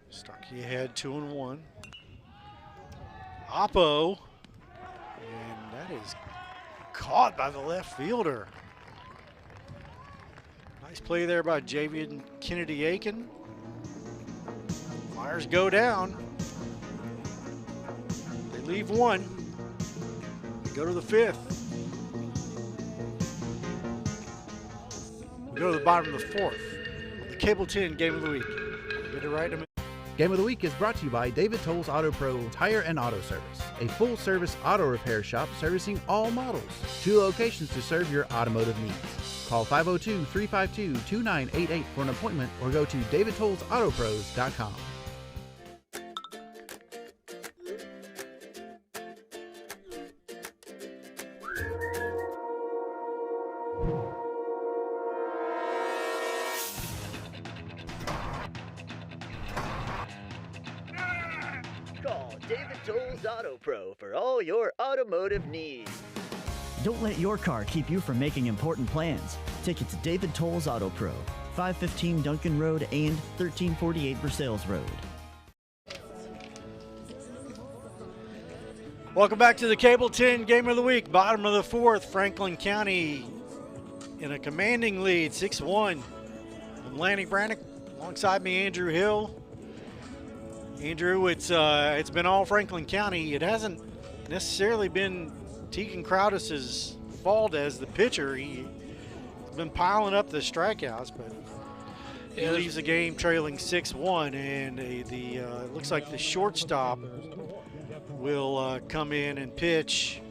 Starkey ahead 2-1. Oppo, and that is caught by the left fielder. Nice play there by Javian Kennedy Aiken. Flyers go down. They leave 1. They go to the 5th. We go to the bottom of the 4th. The Cable 10 Game of the Week. Get it right in a minute. Game of the Week is brought to you by David Toll's Auto Pro Tire and Auto Service, a full-service auto repair shop servicing all models. 2 locations to serve your automotive needs. Call 502-352-2988 for an appointment or go to davidtollsautopros.com. Call David Toll's Auto Pro for all your automotive needs. Don't let your car keep you from making important plans. Take it to David Toll's Auto Pro. 515 Duncan Road and 1348 Versailles Road. Welcome back to the Cable 10 Game of the Week. Bottom of the fourth, Franklin County in a commanding lead, 6-1. I'm Lanny Brannick, alongside me, Andrew Hill. Andrew, it's been all Franklin County. It hasn't necessarily been Tegan Crowdis's fault as the pitcher. He's been piling up the strikeouts, but he leaves the game trailing 6-1, and it looks like the shortstop will come in and pitch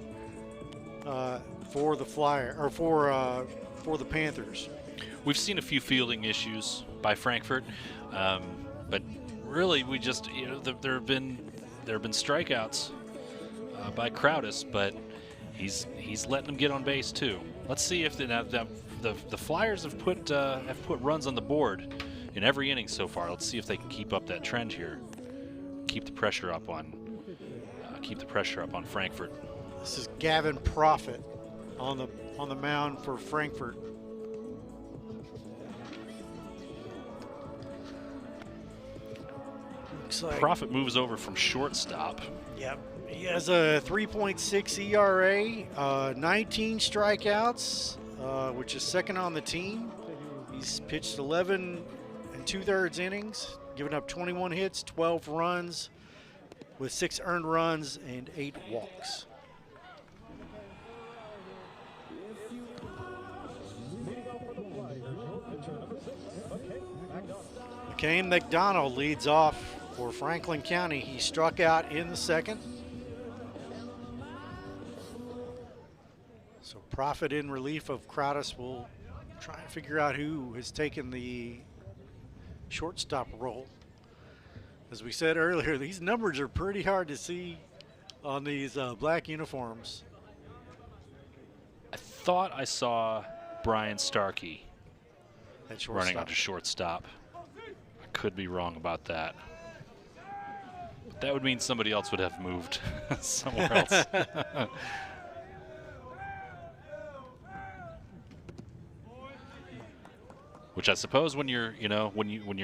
for the for the Panthers. We've seen a few fielding issues by Frankfort, but really we just there have been strikeouts by Crowdis, but he's letting them get on base too. Let's see if the Flyers have put runs on the board in every inning so far. Let's see if they can keep up that trend here. Keep the pressure up on Frankfort. This is Gavin Profit on the mound for Frankfort. Looks like Profit moves over from shortstop. Yep. He has a 3.6 ERA, 19 strikeouts, which is second on the team. He's pitched 11 2/3 innings, given up 21 hits, 12 runs, with 6 earned runs and 8 walks. McCain McDonald leads off for Franklin County. He struck out in the second. So Profit in relief of Crowdis will try and figure out who has taken the shortstop role. As we said earlier, these numbers are pretty hard to see on these black uniforms. I thought I saw Brian Starkey running onto shortstop. I could be wrong about that. But that would mean somebody else would have moved somewhere else. Which I suppose when you're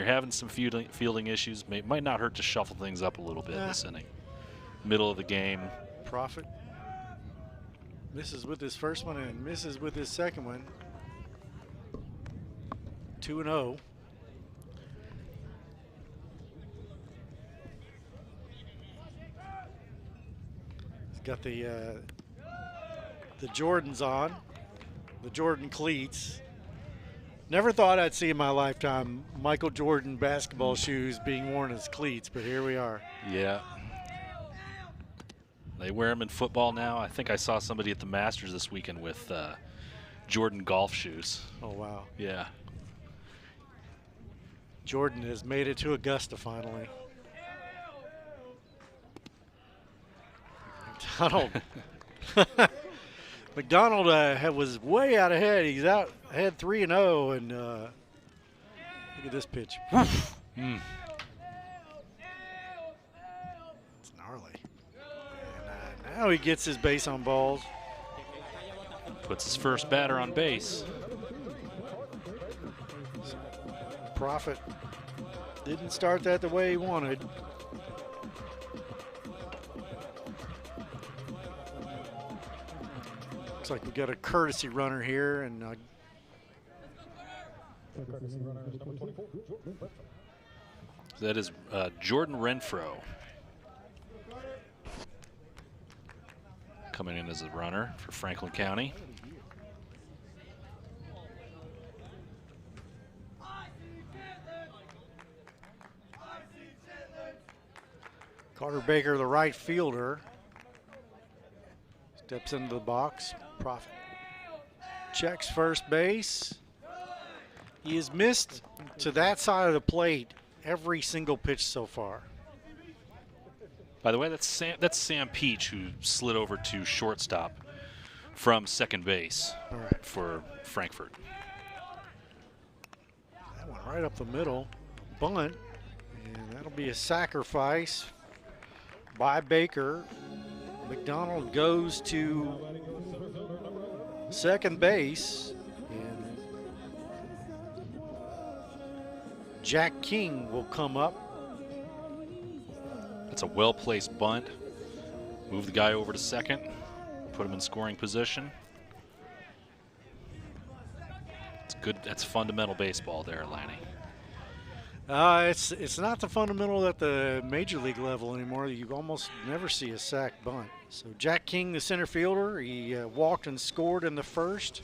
having some fielding issues, might not hurt to shuffle things up a little bit this inning. Middle of the game. Profit misses with his first one and misses with his second one. 2-0. He's got the Jordans on, the Jordan cleats. Never thought I'd see in my lifetime Michael Jordan basketball shoes being worn as cleats, but here we are. Yeah. They wear them in football now. I think I saw somebody at the Masters this weekend with Jordan golf shoes. Oh, wow. Yeah. Jordan has made it to Augusta finally. McDonald was way out ahead. He's out ahead 3-0, and look at this pitch. It's gnarly. And now he gets his base on balls. Puts his first batter on base. Profit didn't start that the way he wanted. Looks like we got a courtesy runner here, and that is Jordan Renfro coming in as a runner for Franklin County. Carter Baker, the right fielder, steps into the box. Profit checks first base. He has missed to that side of the plate every single pitch so far. By the way, that's Sam Peach, who slid over to shortstop from second base for Frankfort. That went right up the middle, bunt, and that'll be a sacrifice by Baker. McDonald goes to second base, and Jack King will come up. It's a well-placed bunt. Move the guy over to second. Put him in scoring position. It's good. That's fundamental baseball there, Lanny. It's not the fundamental at the major league level anymore. You almost never see a sack bunt. So Jack King, the center fielder, he walked and scored in the first.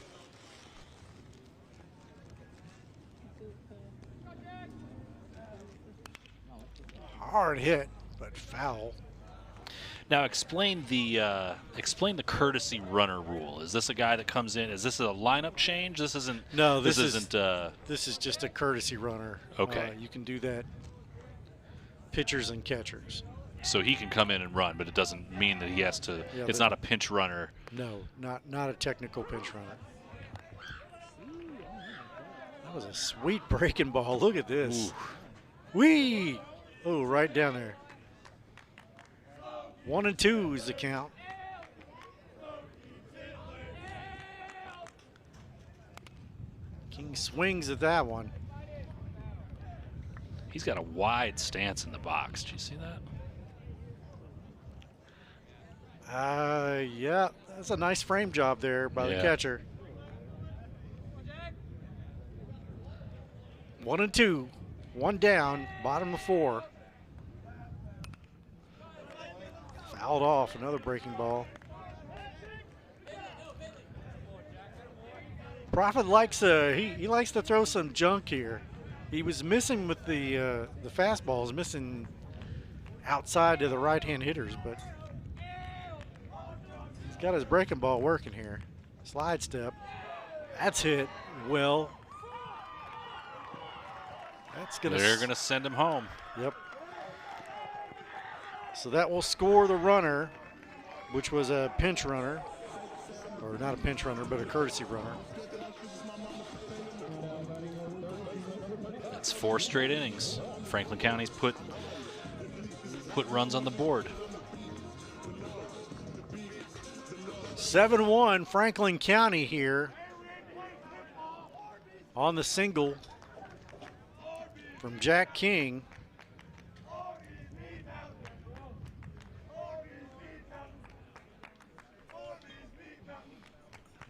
Hard hit, but foul. Now explain the courtesy runner rule. Is this a guy that comes in? Is this a lineup change? This isn't. No, this isn't. This is just a courtesy runner. Okay. You can do that. Pitchers and catchers. So he can come in and run, but it doesn't mean that he has to. Yeah, it's not a pinch runner. No, not a technical pinch runner. That was a sweet breaking ball. Look at this. Whee! Oh, right down there. 1-2 is the count. King swings at that one. He's got a wide stance in the box. Do you see that? Yeah, that's a nice frame job there by the catcher. 1-2, one down, bottom of 4. Fouled off, another breaking ball. Prophet likes he likes to throw some junk here. He was missing with the fastballs, missing outside to the right-hand hitters, but he's got his breaking ball working here. Slide step, that's hit well. They're gonna send him home. Yep. So that will score the runner, which was a pinch runner, or not a pinch runner, but a courtesy runner. It's 4 straight innings. Franklin County's put runs on the board. 7-1 Franklin County here on the single from Jack King.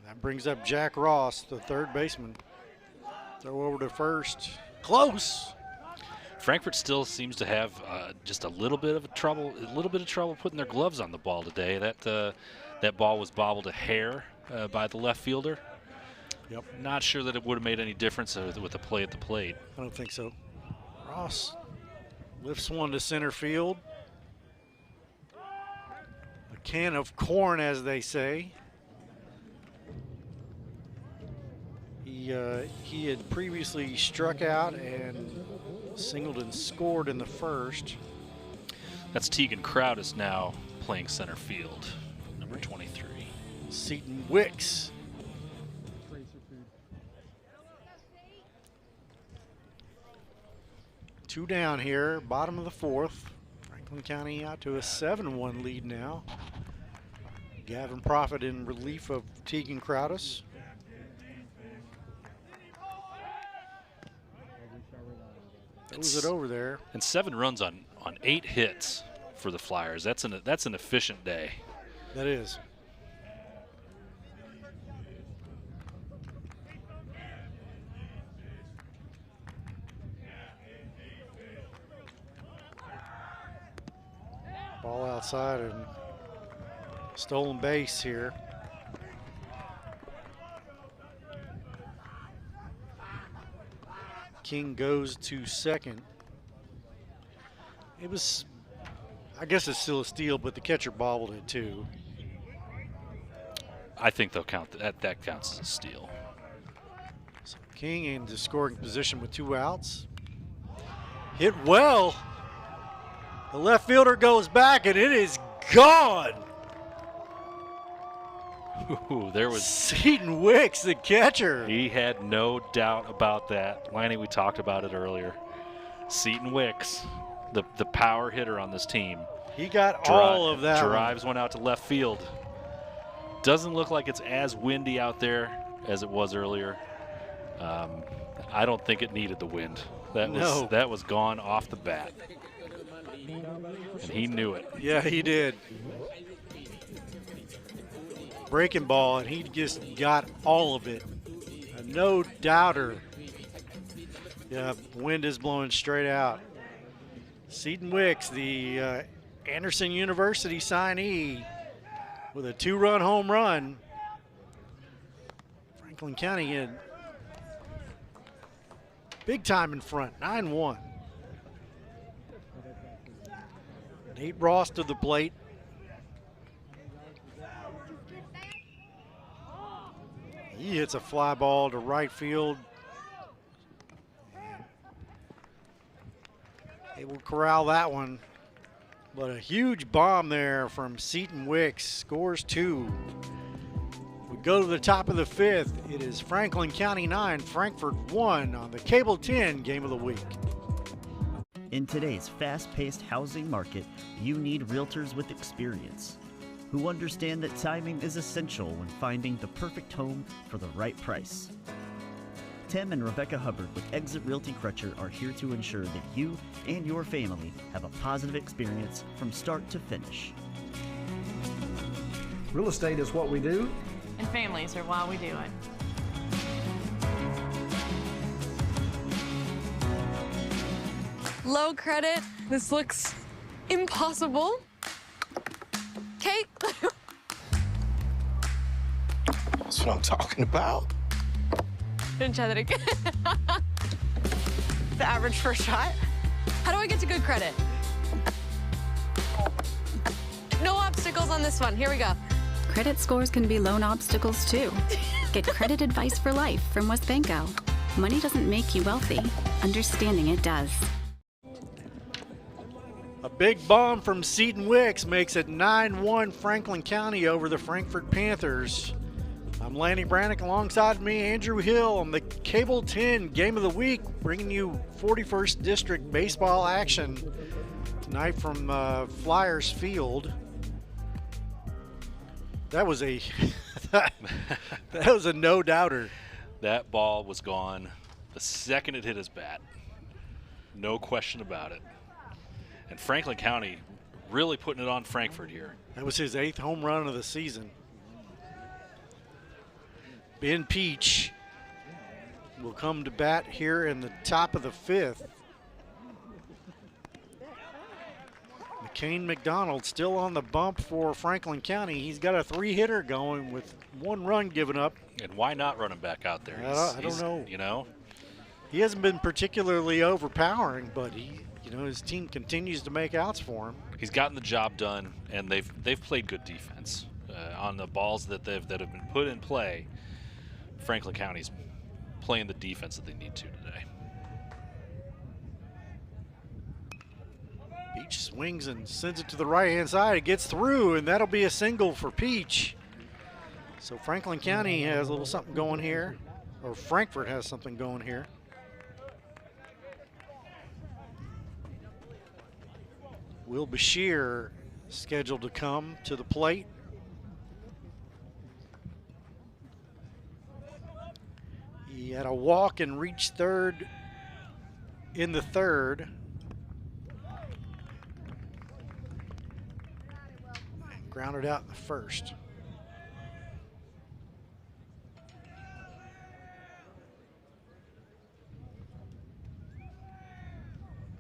That brings up Jack Ross, the third baseman. Throw over to first. Close. Frankfort still seems to have just a little bit of trouble putting their gloves on the ball today. That ball was bobbled a hair by the left fielder. Yep. Not sure that it would have made any difference with the play at the plate. I don't think so. Ross lifts one to center field. A can of corn, as they say. He had previously struck out and singled and scored in the first. That's Tegan Crowdis now playing center field, number 23. Seton Wicks. Two down here, bottom of the 4th. Franklin County out to a 7-1 lead now. Gavin Prophet in relief of Tegan Crowdis. Throws it over there. And 7 runs on 8 hits for the Flyers. That's an efficient day. That is. Ball outside and stolen base here. King goes to second. It was, I guess it's still a steal, but the catcher bobbled it too. I think they'll count that counts as a steal. So King in the scoring position with 2 outs. Hit well. The left fielder goes back and it is gone. Ooh, there was Seton Wicks, the catcher. He had no doubt about that. Lanny, we talked about it earlier. Seton Wicks, the power hitter on this team. He got all of that. Drives one out to left field. Doesn't look like it's as windy out there as it was earlier. I don't think it needed the wind. That was gone off the bat. And he knew it. Yeah, he did. Breaking ball, and he just got all of it. A no doubter. Yeah, wind is blowing straight out. Seton Wicks, the Anderson University signee, with a 2-run home run. Franklin County in big time in front, 9-1. Nate Ross to the plate. He hits a fly ball to right field. They will corral that one. But a huge bomb there from Seton Wicks. Scores 2. We go to the top of the 5th. It is Franklin County 9, Frankfort 1 on the Cable 10 Game of the Week. In today's fast-paced housing market, you need realtors with experience who understand that timing is essential when finding the perfect home for the right price. Tim and Rebecca Hubbard with Exit Realty Crutcher are here to ensure that you and your family have a positive experience from start to finish. Real estate is what we do. And families are why we do it. Low credit. This looks impossible. Kate? That's what I'm talking about. Didn't try that again. The average first shot. How do I get to good credit? No obstacles on this one. Here we go. Credit scores can be loan obstacles too. Get credit advice for life from WesBanco. Money doesn't make you wealthy. Understanding it does. A big bomb from Seton Wicks makes it 9-1 Franklin County over the Frankfort Panthers. I'm Lanny Brannick, alongside me, Andrew Hill, on the Cable 10 Game of the Week, bringing you 41st District baseball action tonight from Flyers Field. That was a that was a no-doubter. That ball was gone the second it hit his bat. No question about it. And Franklin County really putting it on Frankfort here. That was his 8th home run of the season. Ben Peach will come to bat here in the top of the 5th. McCain McDonald still on the bump for Franklin County. He's got a 3-hitter going with 1 run given up. And why not run him back out there? I don't know. You know, he hasn't been particularly overpowering, but his team continues to make outs for him. He's gotten the job done, and they've played good defense on the balls that have been put in play. Franklin County's playing the defense that they need to today. Peach swings and sends it to the right-hand side. It gets through, and that'll be a single for Peach. So Franklin County has a little something going here, or Frankfort has something going here. Will Bashir scheduled to come to the plate. He had a walk and reached third in the 3rd. Grounded out in the 1st.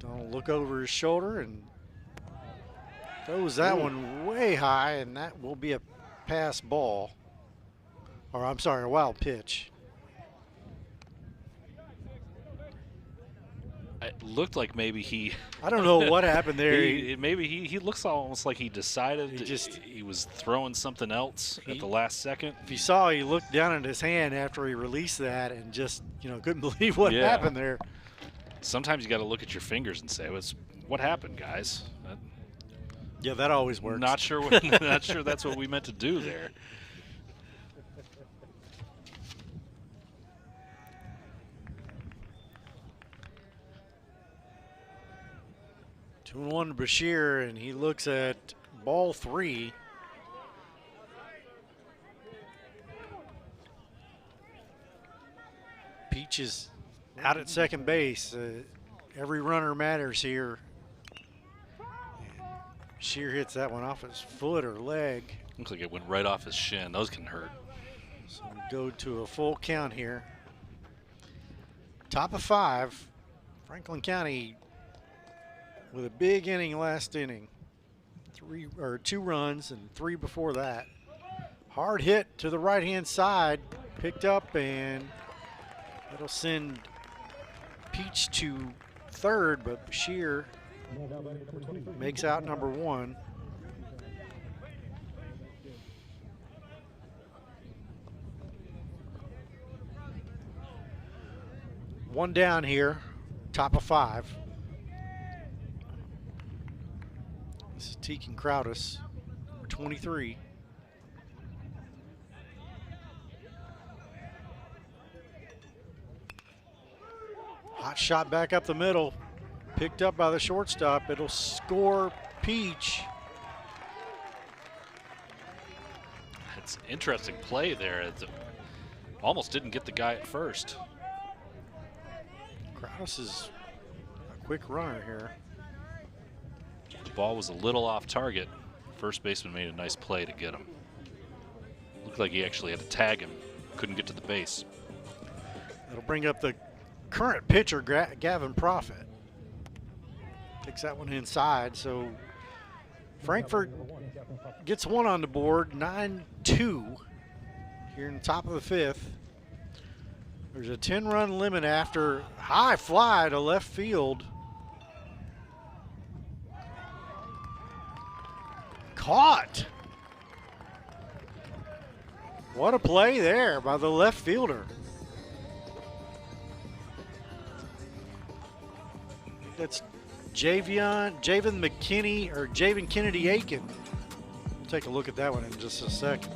Donald look over his shoulder and throws that one way high, and that will be a pass ball. Or I'm sorry, a wild pitch. It looked like maybe I don't know what happened there. Maybe he looks almost like he decided he was throwing something else at the last second. If you saw, he looked down at his hand after he released that and just, couldn't believe what happened there. Sometimes you got to look at your fingers and say, "What happened, guys?" Yeah, that always works. Not sure that's what we meant to do there. Two and 1 to Bashir, and he looks at ball 3. Peach is out at second base. Every runner matters here. Shear hits that one off his foot or leg. Looks like it went right off his shin. Those can hurt. So we go to a full count here. Top of 5. Franklin County with a big inning last inning. 2 runs and 3 before that. Hard hit to the right-hand side. Picked up, and it'll send Peach to third, but Bashir makes out number 1. One down here, top of 5. This is Tegan Crowdus, number 23. Hot shot back up the middle, picked up by the shortstop. It'll score Peach. It's an interesting play there. It almost didn't get the guy at first. Kraus is a quick runner here. The ball was a little off target. First baseman made a nice play to get him. Looked like he actually had to tag him. Couldn't get to the base. It'll bring up the current pitcher, Gavin Profit. Takes that one inside, so Frankfort gets one on the board, 9-2 here in the top of the 5th. There's a 10-run limit after high fly to left field. Caught. What a play there by the left fielder. That's Javen McKinney or Javen Kennedy Aiken. We'll take a look at that one in just a second.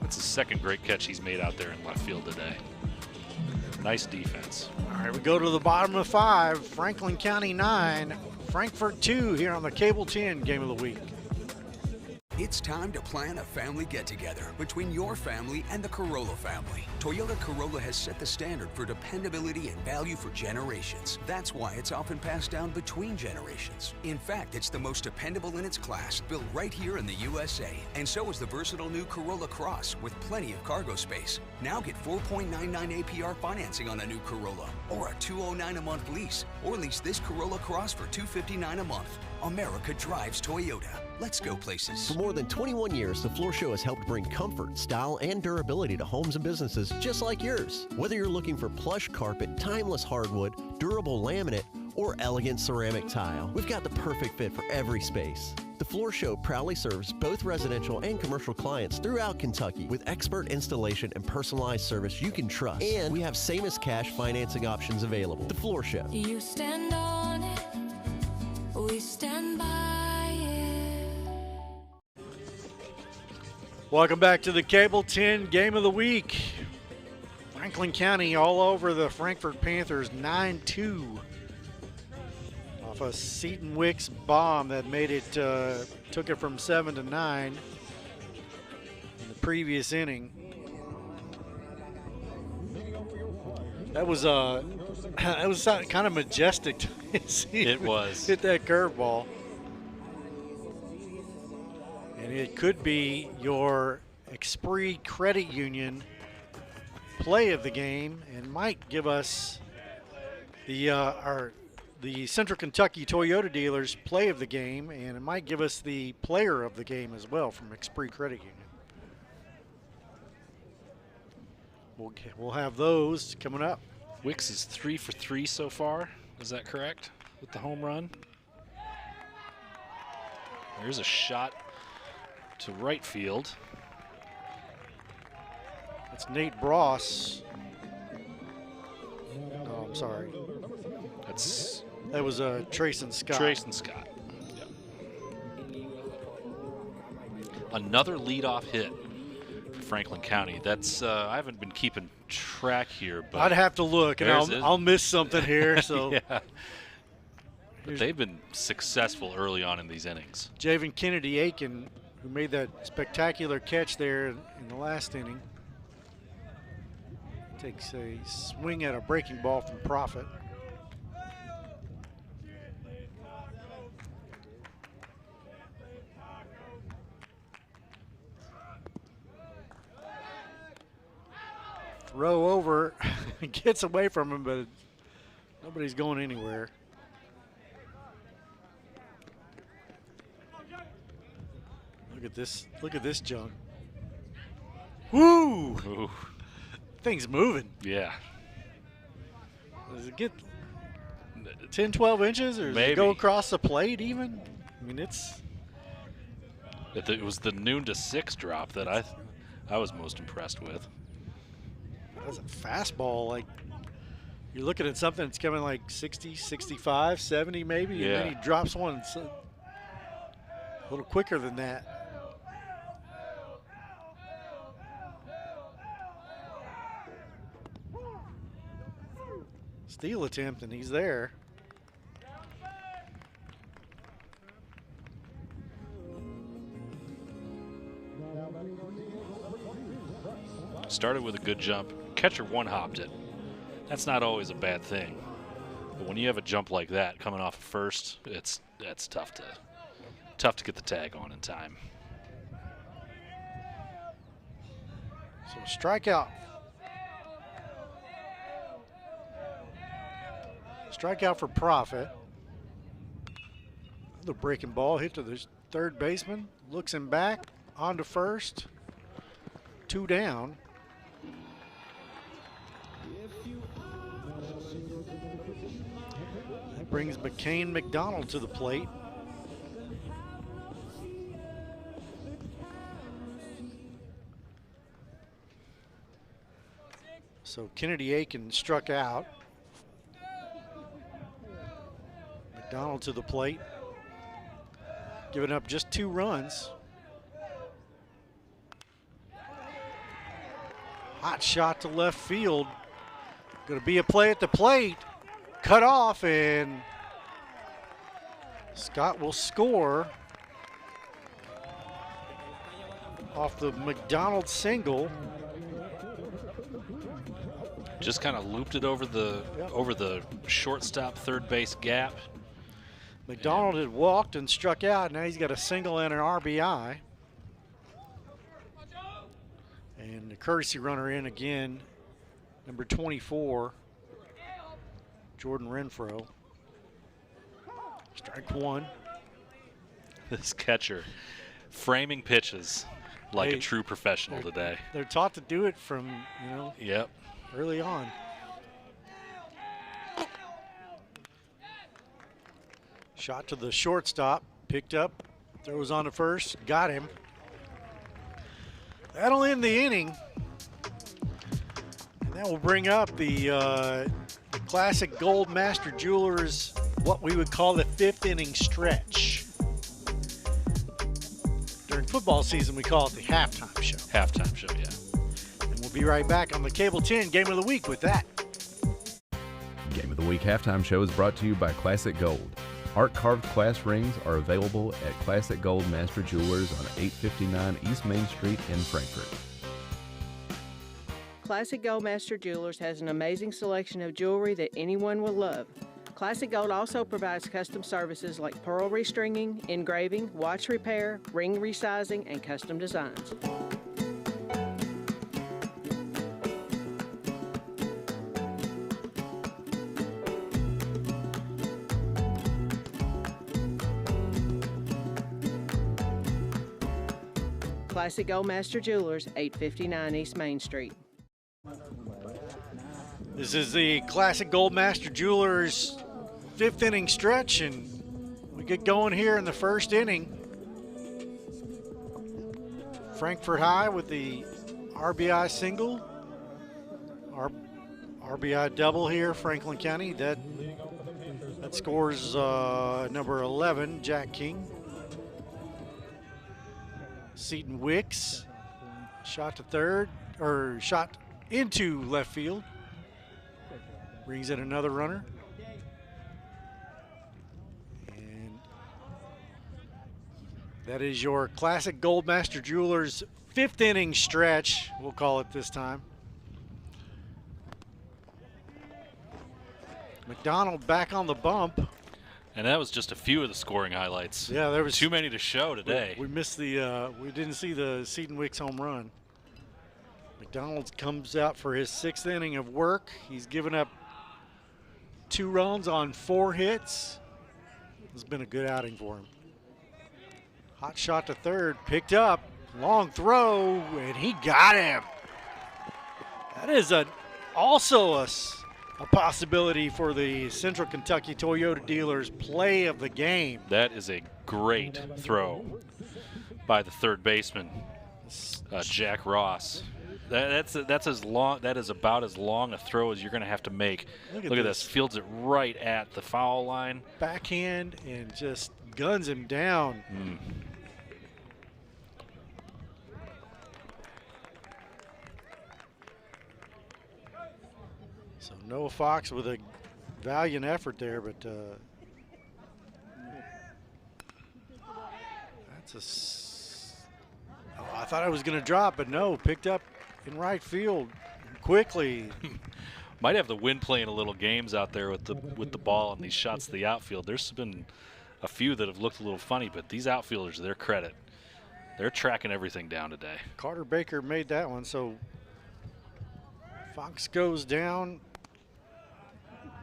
That's the second great catch he's made out there in left field today. Nice defense. All right, we go to the bottom of 5. Franklin County 9, Frankfort 2 here on the Cable 10 Game of the Week. It's time to plan a family get-together between your family and the Corolla family. Toyota Corolla has set the standard for dependability and value for generations. That's why it's often passed down between generations. In fact, it's the most dependable in its class, built right here in the USA. And so is the versatile new Corolla Cross with plenty of cargo space. Now get 4.99 APR financing on a new Corolla, or a $209 a month lease, or lease this Corolla Cross for $259 a month. America drives Toyota. Let's go places. For more than 21 years, the Floor Show has helped bring comfort, style, and durability to homes and businesses just like yours. Whether you're looking for plush carpet, timeless hardwood, durable laminate, or elegant ceramic tile, we've got the perfect fit for every space. The Floor Show proudly serves both residential and commercial clients throughout Kentucky with expert installation and personalized service you can trust. And we have same-as-cash financing options available. The Floor Show. You stand on it, we stand by it. Welcome back to the Cable 10 Game of the Week. Franklin County all over the Frankfort Panthers, 9-2. Off a Seton Wicks bomb that made it, took it from 7 to 9 in the previous inning. That was kind of majestic to see. It was. Hit that curveball. And it could be your Esprit Credit Union play of the game and might give us the Central Kentucky Toyota dealers play of the game, and it might give us the player of the game as well from Esprit Credit Union. We'll have those coming up. Wicks is 3 for 3 so far. Is that correct? With the home run. There's a shot to right field. That's Nate Bross. Oh, I'm sorry. That was Trayson Scott. Trayson Scott. Yep. Another leadoff hit for Franklin County. That's I haven't been keeping track here, but I'd have to look, and I'll miss something here. So yeah. But they've been successful early on in these innings. Javen Kennedy Aiken, who made that spectacular catch there in the last inning. Takes a swing at a breaking ball from Profit. Throw over, gets away from him, but nobody's going anywhere. Look at this junk. Woo! Ooh. Thing's moving. Yeah. Does it get 10, 12 inches, or does it go across the plate even? I mean, it was the noon to 6 drop that I was most impressed with. That's a fastball. Like, you're looking at something that's coming like 60, 65, 70 maybe, Yeah. and then he drops one a little quicker than that. Steal attempt, and he's there. Started with a good jump. Catcher one-hopped it. That's not always a bad thing. But when you have a jump like that coming off of first, that's tough to get the tag on in time. So strikeout. Strikeout for Profit. The breaking ball hit to the third baseman. Looks him back. On to first. 2 down. That brings McCain McDonald to the plate. So Kennedy Aiken struck out. McDonald to the plate, giving up just 2 runs. Hot shot to left field. Going to be a play at the plate. Cut off, and Scott will score off the McDonald single. Just kind of looped it over the shortstop third base gap. McDonald had walked and struck out. Now he's got a single and an RBI. And the courtesy runner in again, number 24, Jordan Renfro. Strike 1. This catcher framing pitches like a true professional today. They're taught to do it from, Yep. early on. Shot to the shortstop, picked up, throws on to first, got him. That'll end the inning. And that will bring up the classic Gold Master Jewelers, what we would call the 5th inning stretch. During football season, we call it the halftime show. Halftime show, yeah. And we'll be right back on the Cable 10 Game of the Week with that. Game of the Week halftime show is brought to you by Classic Gold. Art-carved class rings are available at Classic Gold Master Jewelers on 859 East Main Street in Frankfort. Classic Gold Master Jewelers has an amazing selection of jewelry that anyone will love. Classic Gold also provides custom services like pearl restringing, engraving, watch repair, ring resizing, and custom designs. Classic Gold Master Jewelers, 859 East Main Street. This is the Classic Gold Master Jewelers 5th inning stretch, and we get going here in the 1st inning. Frankfort High with the RBI single, RBI double here, Franklin County. That scores number 11, Jack King. Seton Wicks, shot to third, or shot into left field. Brings in another runner. And that is your Classic Gold Master Jewelers 5th inning stretch, we'll call it this time. McDonald back on the bump. And that was just a few of the scoring highlights. Yeah, there was too many to show today. We missed the we didn't see the Seaton-Wicks home run. McDonald comes out for his 6th inning of work. He's given up 2 runs on 4 hits. It's been a good outing for him. Hot shot to third, picked up, long throw, and he got him. That is also a possibility for the Central Kentucky Toyota dealers play of the game. That is a great throw by the third baseman, Jack Ross. That's as long. That is about as long a throw as you're going to have to make. Look at this. Fields it right at the foul line. Backhand and just guns him down. So Noah Fox with a valiant effort there, but that's I thought I was going to drop, but no, picked up in right field quickly. Might have the wind playing a little games out there with the ball and these shots to the outfield. There's been a few that have looked a little funny, but these outfielders, their credit, they're tracking everything down today. Carter Baker made that one, so Fox goes down,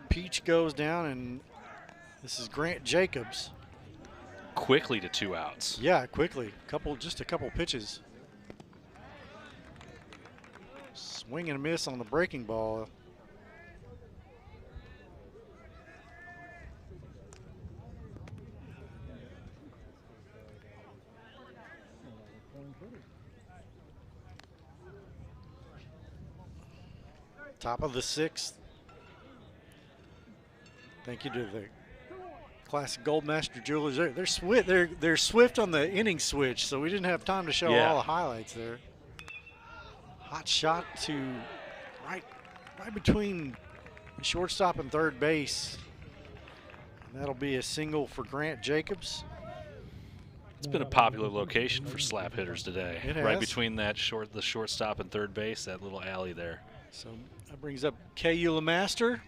Peach goes down, and this is Grant Jacobs. Quickly to 2 outs. Yeah, quickly. Just a couple pitches. Swing and a miss on the breaking ball. Top of the 6th. Thank you to the Classic Goldmaster Jewelers. They're swift on the inning switch, so we didn't have time to show all the highlights there. Hot shot to right between the shortstop and third base. And that'll be a single for Grant Jacobs. It's been a popular location for slap hitters today. It right has. Between the shortstop and third base, that little alley there. So that brings up KU Lemaster.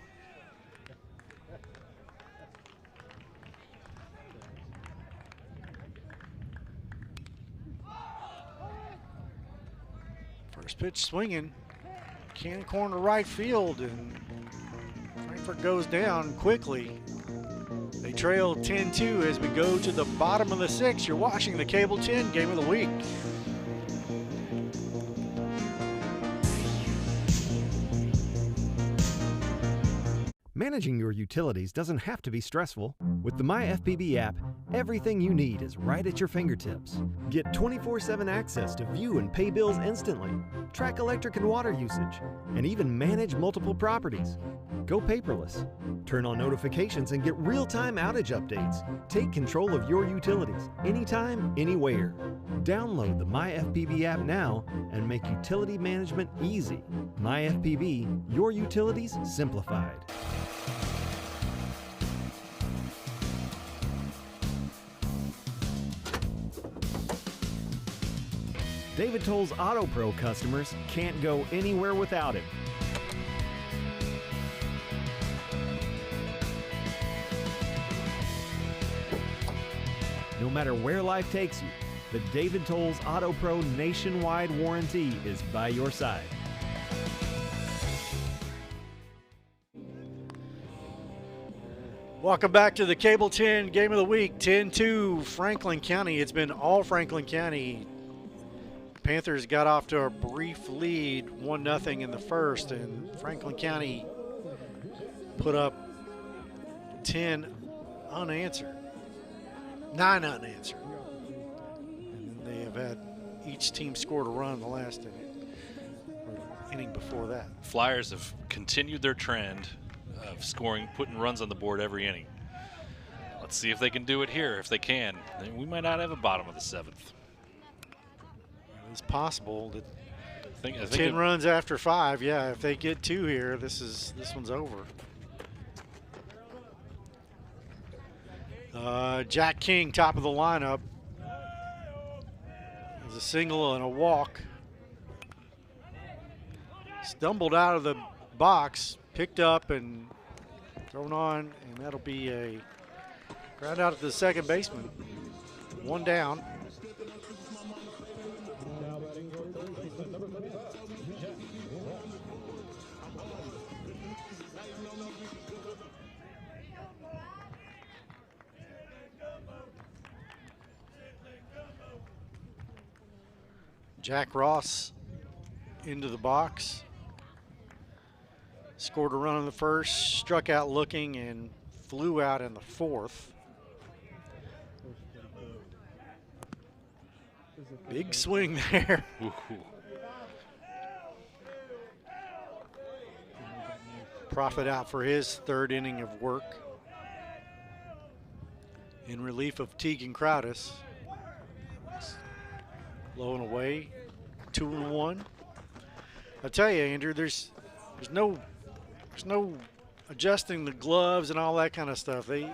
First pitch swinging, can corner right field, and Frankfort goes down quickly. They trail 10-2 as we go to the bottom of the 6th. You're watching the Cable 10 Game of the Week. Managing your utilities doesn't have to be stressful. With the MyFPB app, everything you need is right at your fingertips. Get 24/7 access to view and pay bills instantly, track electric and water usage, and even manage multiple properties. Go paperless. Turn on notifications and get real-time outage updates. Take control of your utilities anytime, anywhere. Download the MyFPB app now and make utility management easy. MyFPB, your utilities simplified. David Toll's Auto Pro customers can't go anywhere without him. No matter where life takes you, the David Toll's Auto Pro nationwide warranty is by your side. Welcome back to the Cable 10 Game of the Week. 10-2 Franklin County. It's been all Franklin County. Panthers got off to a brief lead, 1-0 in the first, and Franklin County put up 10 unanswered, 9 unanswered. And they have had each team scored a run in the last inning before that. Flyers have continued their trend of scoring, putting runs on the board every inning. Let's see if they can do it here. If they can, then we might not have a bottom of the 7th. It's possible that I think 10 runs after 5. Yeah, if they get 2 here, this one's over. Jack King, top of the lineup. There's a single and a walk. Stumbled out of the box, picked up and Thrown on, and that'll be a ground out to the second baseman. One down. Jack Ross into the box. Scored a run in the first, struck out looking, and flew out in the fourth. Big swing there. Profit out for his third inning of work. In relief of Tegan Crowdis. Low and away, 2-1. I tell you, Andrew, there's no adjusting the gloves and all that kind of stuff. They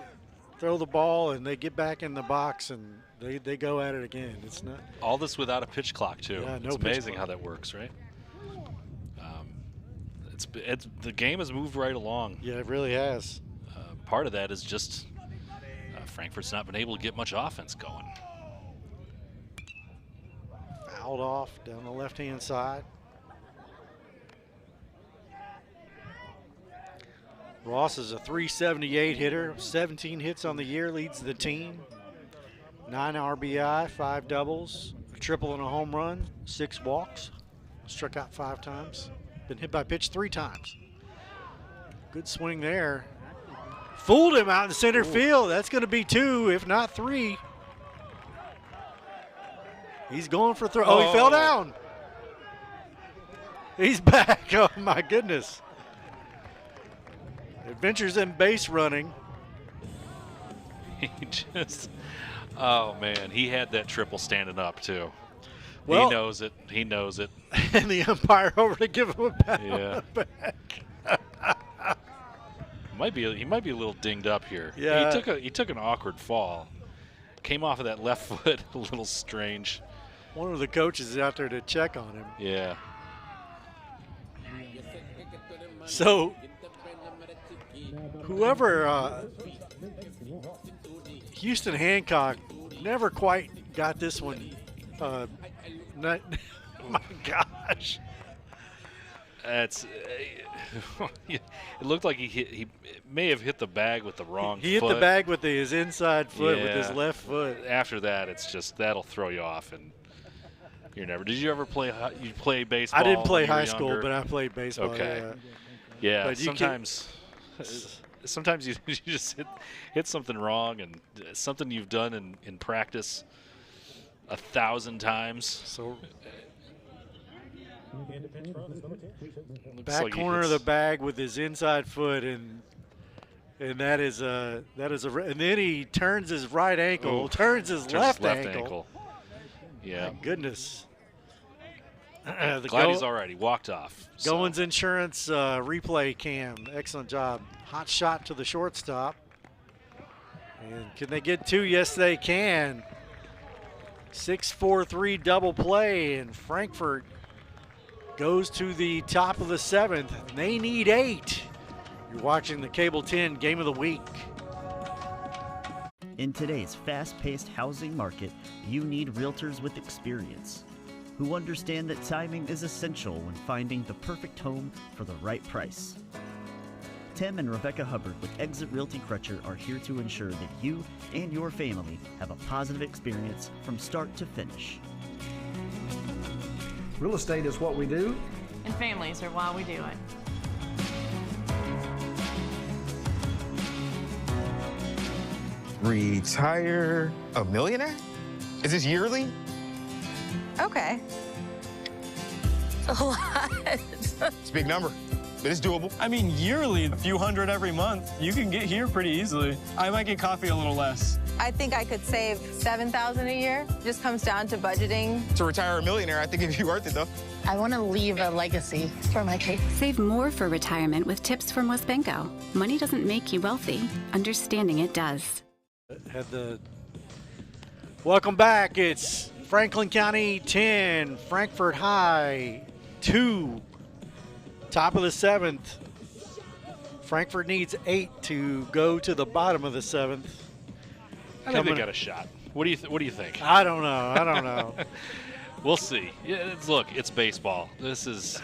throw the ball and they get back in the box and they go at it again. It's not all this without a pitch clock too. Yeah, it's amazing how that works, right? It's the game has moved right along. Yeah, it really has. Part of that is just Frankfort's not been able to get much offense going. Fouled off down the left-hand side. Ross is a .378 hitter, 17 hits on the year, leads the team. 9 RBI, 5 doubles, a triple and a home run, 6 walks. Struck out 5 times. Been hit by pitch 3 times. Good swing there. Fooled him out in center field. That's going to be 2, if not 3. He's going for throw. Oh, he fell down. He's back. Oh, my goodness. Adventures in base running. He just, oh, man. He had that triple standing up, too. Well, he knows it. He knows it. And the umpire over to give him a pat on the back. He might be a little dinged up here. Yeah. He took an awkward fall. Came off of that left foot a little strange. One of the coaches is out there to check on him. Yeah. So whoever Houston Hancock never quite got this one. My gosh. That's it looked like he may have hit the bag with the wrong foot. He hit the bag with his inside foot with his left foot. After that, it's just that'll throw you off, and you're never. Did you ever play? You play baseball? I didn't play high younger? school, but I played baseball. Okay. Yeah. But sometimes you just hit something wrong, and something you've done in practice 1,000 times. So. Back like corner of the bag with his inside foot, and that is a and then he turns his right ankle, turns his left ankle. Yeah. My goodness. Glad he's all right. He walked off. Goins Insurance replay cam. Excellent job. Hot shot to the shortstop. And can they get 2? Yes, they can. 6-4-3 double play, and Frankfort goes to the top of the 7th. They need 8. You're watching the Cable 10 Game of the Week. In today's fast-paced housing market, you need realtors with experience who understand that timing is essential when finding the perfect home for the right price. Tim and Rebecca Hubbard with Exit Realty Crutcher are here to ensure that you and your family have a positive experience from start to finish. Real estate is what we do. And families are why we do it. Retire a millionaire? Is this yearly? Okay. A lot. It's a big number, but it's doable. I mean, yearly, a few hundred every month. You can get here pretty easily. I might get coffee a little less. I think I could save $7,000 a year. Just comes down to budgeting. To retire a millionaire, I think it'd be worth it, though. I want to leave a legacy for my kids. Save more for retirement with tips from Westbenco. Money doesn't make you wealthy. Understanding it does. Welcome back. It's Franklin County 10, Frankfort High 2. Top of the 7th. Frankfort needs 8 to go to the bottom of the 7th. I think they got a shot. What do you think? I don't know. We'll see. Yeah, look, it's baseball. This is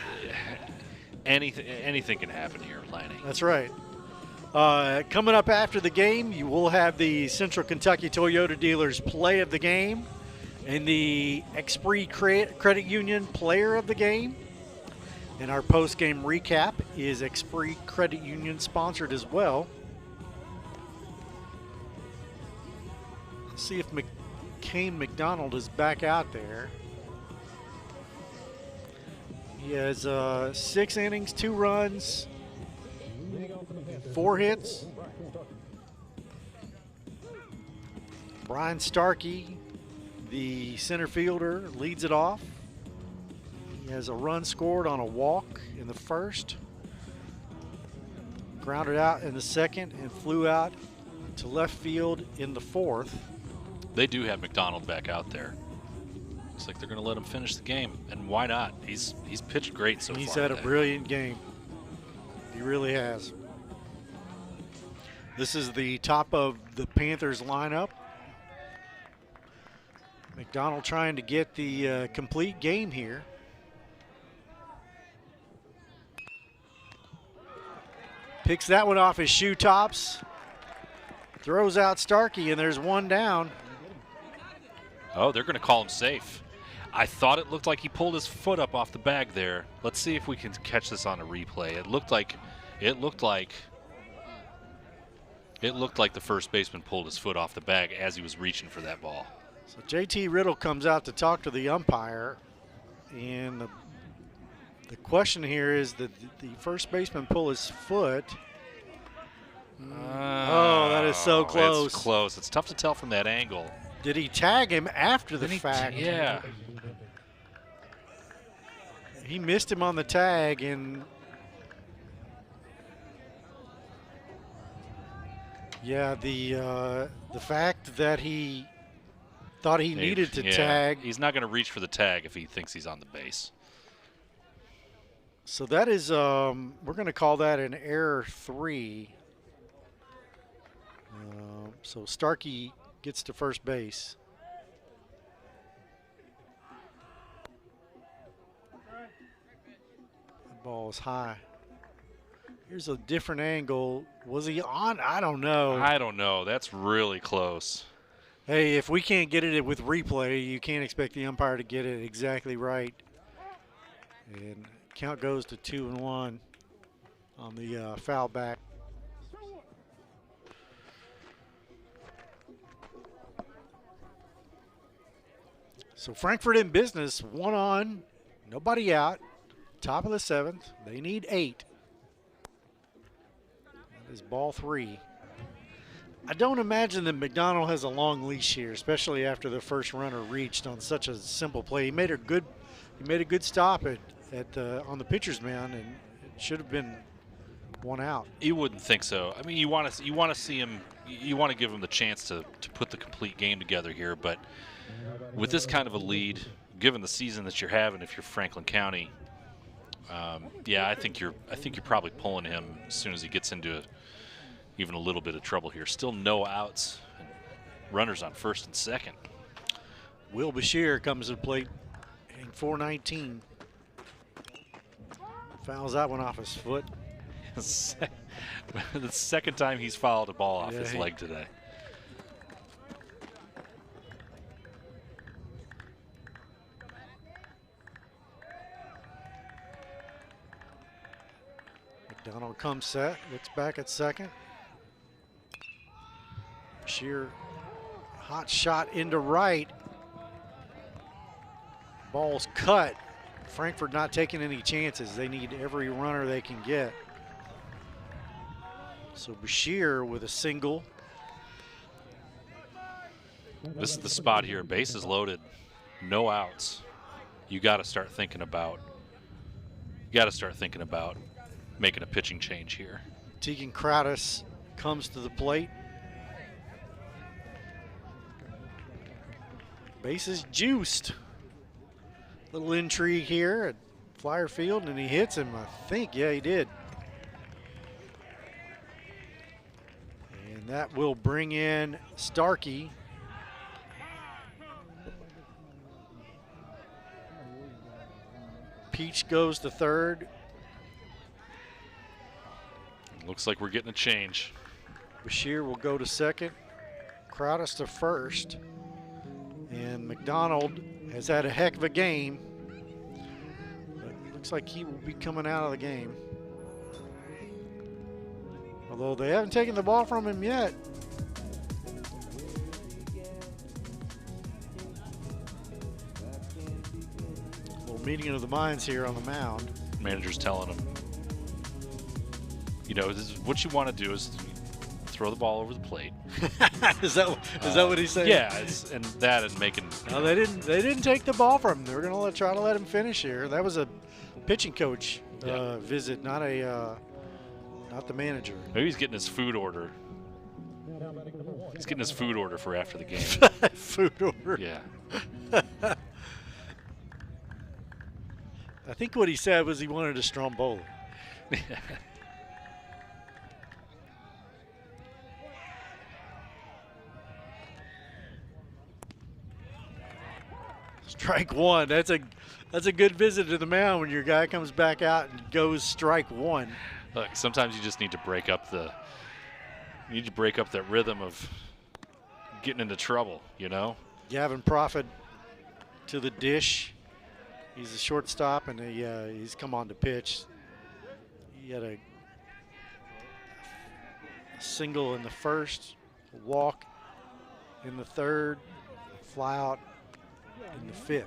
anything can happen here, Lanny. That's right. Coming up after the game, you will have the Central Kentucky Toyota Dealers Play of the Game and the Esprit Credit Union Player of the Game. And our post-game recap is Esprit Credit Union sponsored as well. Let's see if Kane McDonald is back out there. He has 6 innings, 2 runs, 4 hits. Brian Starkey, the center fielder, leads it off. He has a run scored on a walk in the first, grounded out in the second, and flew out to left field in the fourth. They do have McDonald back out there. Looks like they're going to let him finish the game, and why not? He's pitched great so far. He's had a brilliant game. He really has. This is the top of the Panthers lineup. McDonald trying to get the complete game here. Picks that one off his shoe tops. Throws out Starkey, and there's one down. Oh, they're going to call him safe. I thought it looked like he pulled his foot up off the bag there. Let's see if we can catch this on a replay. It looked like the first baseman pulled his foot off the bag as he was reaching for that ball. So JT Riddle comes out to talk to the umpire, and the question here is that the first baseman pull his foot. Oh, that is so close. It's close. It's tough to tell from that angle. Did he tag him after the fact? Yeah. He missed him on the tag, and yeah, the fact that he thought he needed to tag. He's not going to reach for the tag if he thinks he's on the base. So that is, we're going to call that an error 3. So Starkey gets to first base. The ball is high. Here's a different angle. Was he on? I don't know. I don't know. That's really close. Hey, if we can't get it with replay, you can't expect the umpire to get it exactly right. And count goes to 2-1 on the foul back. So Frankfort in business, 1 on, nobody out, top of the 7th. They need 8. That is ball 3. I don't imagine that McDonald has a long leash here, especially after the first runner reached on such a simple play. He made a good stop on the pitcher's mound, and it should have been 1 out. You wouldn't think so. I mean, you want to see him. You want to give him the chance to put the complete game together here, but with this kind of a lead, given the season that you're having, if you're Franklin County, yeah, I think you're probably pulling him as soon as he gets into even a little bit of trouble here. Still no outs, and runners on first and second. Will Bashir comes to the plate, hitting .419. Fouls that one off his foot. The second time he's fouled a ball off his leg today. McDonald comes set, looks back at second. Sheer hot shot into right. Ball's cut. Frankfort not taking any chances. They need every runner they can get. So Bashir with a single. This is the spot here. Bases loaded, no outs. You got to start thinking about. Making a pitching change here. Tegan Crowdis comes to the plate. Bases juiced. Little intrigue here at Flyer Field, and he hits him, I think. Yeah, he did. that will bring in Starkey. Peach goes to third. Looks like we're getting a change. Bashir will go to second. Crowdus to first. And McDonald has had a heck of a game. But looks like he will be coming out of the game. Although they haven't taken the ball from him yet. A little meeting of the minds here on the mound. Manager's telling him, you know, this is what you want to do is throw the ball over the plate. is that what he's saying? Yeah, and that and making. No, they didn't take the ball from him. They were going to try to let him finish here. That was a pitching coach visit, not the manager. Maybe he's getting his food order. He's getting his food order for after the game. Food order. Yeah. I think what he said was he wanted a Stromboli. Strike one. That's a good visit to the mound when your guy comes back out and goes strike one. Look, sometimes you just need to break up that rhythm of getting into trouble, you know? Gavin Prophet to the dish. He's a shortstop, and he's come on to pitch. He had a single in the first, a walk in the third, fly out in the fifth.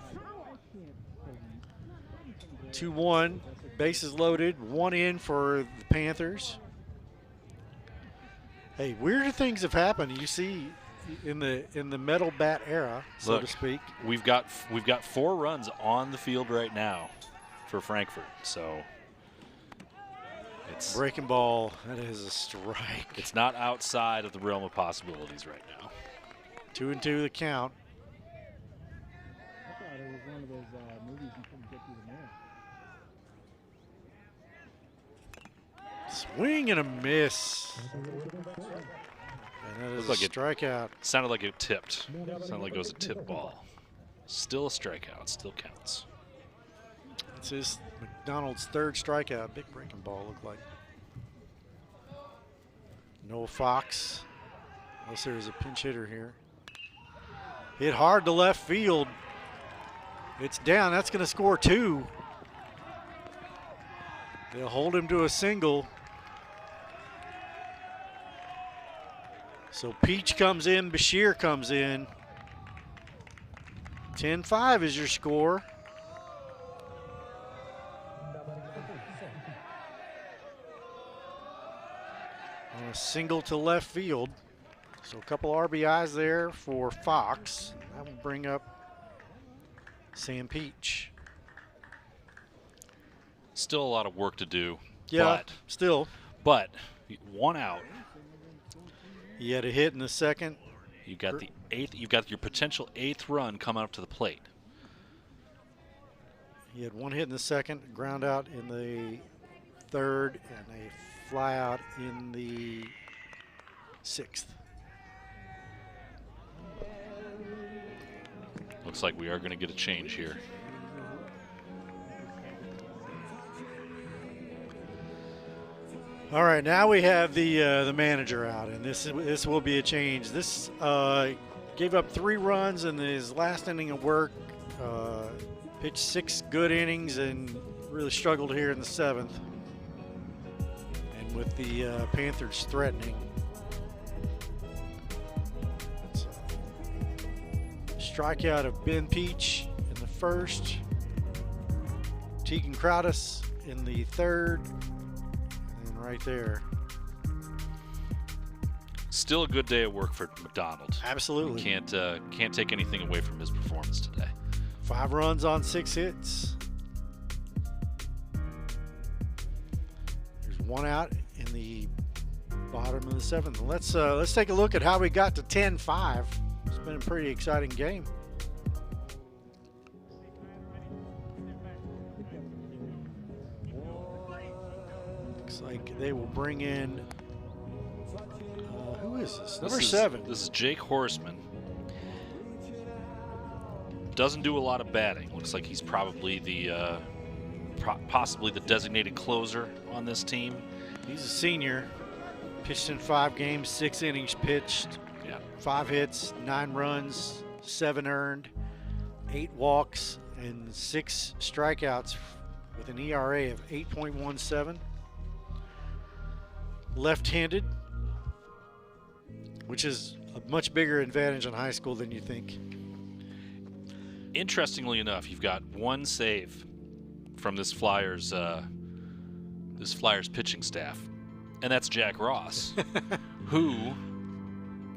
2-1, bases loaded, one in for the Panthers. Hey, weirder things have happened. You see, in the metal bat era, so to speak. We've got 4 runs on the field right now for Frankfort. So it's breaking ball. That is a strike. It's not outside of the realm of possibilities right now. 2-2 the count. I thought it was one of those movies you couldn't get through the mail. Swing and a miss. And that is a strikeout. Sounded like it tipped. Sounded like it was a tip ball. Still a strikeout. Still counts. It's his McDonald's third strikeout. Big breaking ball looked like. Noah Fox. Unless there's a pinch hitter here. Hit hard to left field. It's down. That's going to score 2. They'll hold him to a single. So Peach comes in, Bashir comes in. 10-5 is your score. On a single to left field. So a couple RBIs there for Fox. That will bring up Sam Peach. Still a lot of work to do. Yeah, But 1 out. He had a hit in the second. You got the 8th. You've got your potential 8th run coming up to the plate. He had 1 hit in the second, ground out in the third, and a fly out in the 6th. Looks like we are going to get a change here. All right, now we have the manager out, and this will be a change. This gave up 3 runs in his last inning of work. Pitched 6 good innings and really struggled here in the 7th. And with the Panthers threatening, it's a strikeout of Ben Peach in the first, Tegan Crowdus in the third. Right there. Still a good day at work for McDonald. Absolutely. You can't take anything away from his performance today. 5 runs on 6 hits. There's 1 out in the bottom of the 7th. Let's take a look at how we got to 10-5. It's been a pretty exciting game. Looks like they will bring in Who is this? Number 7. This is Jake Horseman. Doesn't do a lot of batting. Looks like he's probably the possibly the designated closer on this team. He's a senior. Pitched in 5 games, 6 innings pitched. Yeah. 5 hits, 9 runs, 7 earned, 8 walks, and 6 strikeouts with an ERA of 8.17. Left-handed, which is a much bigger advantage in high school than you think. Interestingly enough, you've got 1 save from this Flyers pitching staff, and that's Jack Ross, who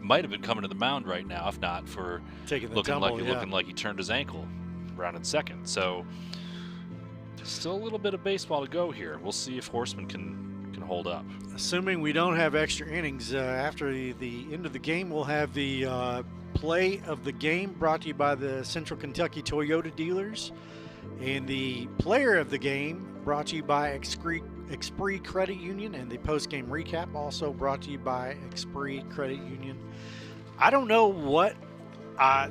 might have been coming to the mound right now if not for looking like he turned his ankle around in second. So still a little bit of baseball to go here. We'll see if Horseman can hold up. Assuming we don't have extra innings, after the end of the game, we'll have the play of the game brought to you by the Central Kentucky Toyota dealers, and the player of the game brought to you by Expree Credit Union, and the post-game recap also brought to you by Expree Credit Union. I don't know what I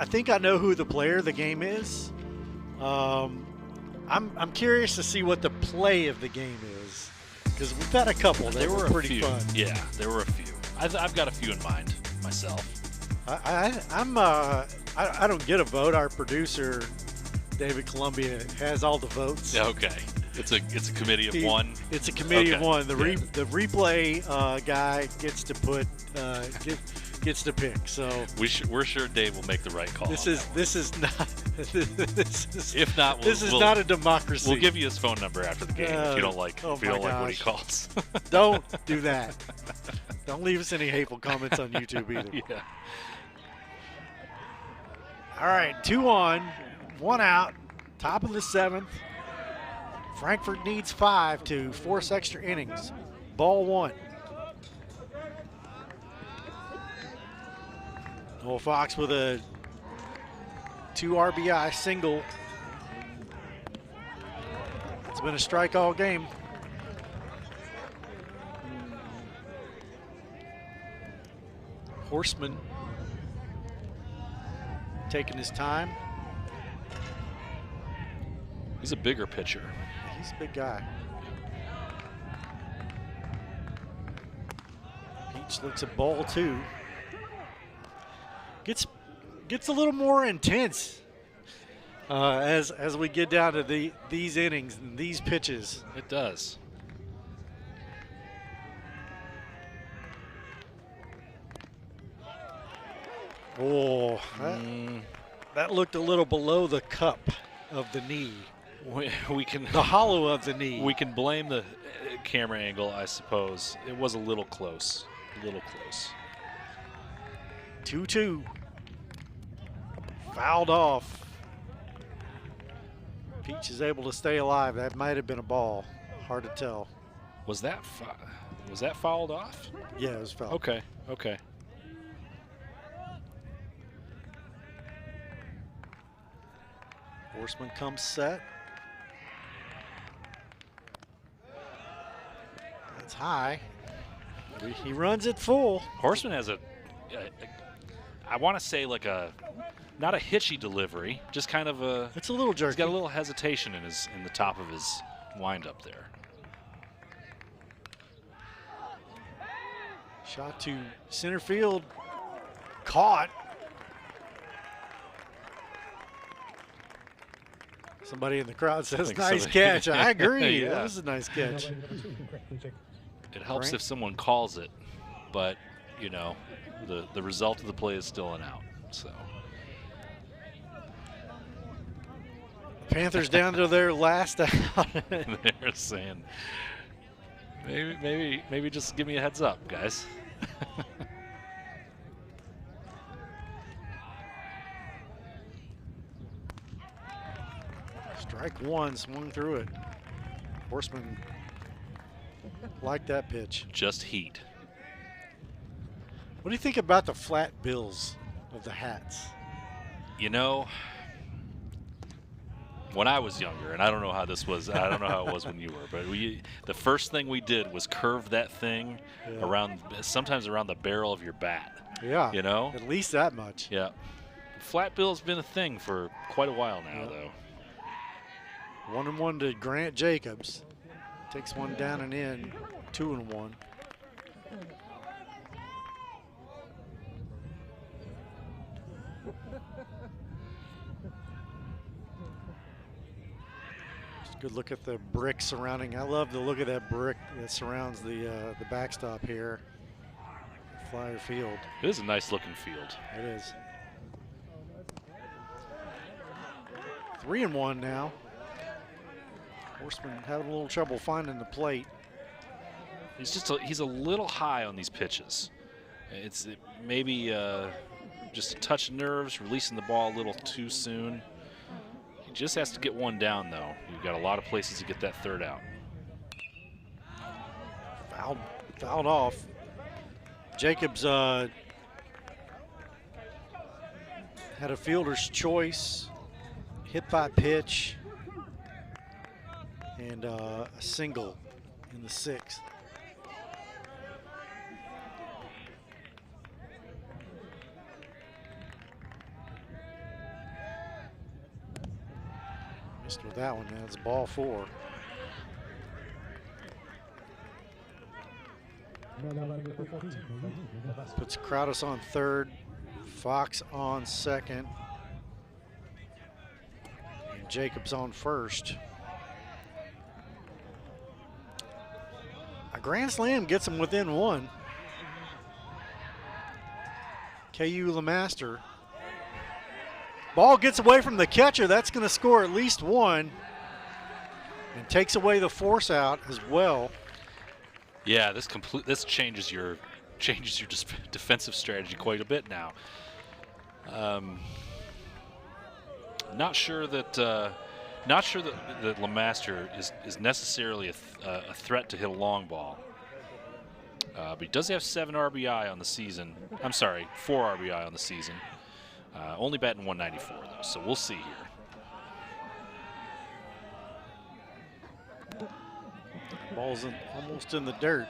think I know who the player of the game is. I'm curious to see what the play of the game is, because we've had a couple that were pretty fun. Yeah, there were a few. I've got a few in mind myself. I don't get a vote. Our producer David Columbia has all the votes. Okay, it's a committee of one. It's a committee of one. The replay guy gets to put gets to pick. So we're sure Dave will make the right call. This is not. If not, this is not a democracy. We'll give you his phone number after the game if you don't like like what he calls. Don't do that. Don't leave us any hateful comments on YouTube either. Yeah. All right, 2 on, 1 out, top of the 7th. Frankfort needs 5 to force extra innings. Ball 1. Noel Fox with a 2 RBI single. It's been a strike all game. Horseman taking his time. He's a bigger pitcher. He's a big guy. Peach looks at ball 2. Gets a little more intense as we get down to these innings and these pitches. It does. Oh, that looked a little below the cup of the knee. We can the hollow of the knee. We can blame the camera angle, I suppose. It was a little close. A little close. 2-2. Fouled off. Peach is able to stay alive. That might have been a ball. Hard to tell. Was that fouled off? Yeah, it was fouled. Okay. Okay. Horseman comes set. That's high. He runs it full. Horseman has I want to say like not a hitchy delivery, just kind of a. It's a little jerky. He's got a little hesitation in the top of his windup there. Shot to center field. Caught. Somebody in the crowd says, nice catch. I agree. Yeah. That was a nice catch. It helps if someone calls it, but, you know, the result of the play is still an out. So Panthers down to their last out. They're saying, maybe just give me a heads up, guys. Strike 1, swung through it. Horseman liked that pitch. Just heat. What do you think about the flat bills of the hats? You know, when I was younger, and I don't know how this was. I don't know how it was when you were, but the first thing we did was curve that thing sometimes around the barrel of your bat. Yeah. You know? At least that much. Yeah. Flat bill's been a thing for quite a while now, though. 1-1 to Grant Jacobs. Takes one down and in. 2-1. Good look at the brick surrounding. I love the look of that brick that surrounds the backstop here. Flyer Field. It is a nice looking field. It is. 3-1 now. Horseman having a little trouble finding the plate. He's a little high on these pitches. It's maybe just a touch of nerves, releasing the ball a little too soon. Just has to get one down, though. You've got a lot of places to get that third out. Fouled off. Jacobs had a fielder's choice, hit by pitch, and a single in the 6th. Missed with that one. That's ball 4. Puts Crowdus on third, Fox on second, and Jacobs on first. A grand slam gets him within 1. KU LeMaster. Ball gets away from the catcher. That's going to score at least 1, and takes away the force out as well. Yeah, this changes your defensive strategy quite a bit now. Not sure that LeMaster is necessarily a threat to hit a long ball. But he does have 7 RBI on the season. I'm sorry, 4 RBI on the season. Only batting 194 though, so we'll see here. Ball's almost in the dirt.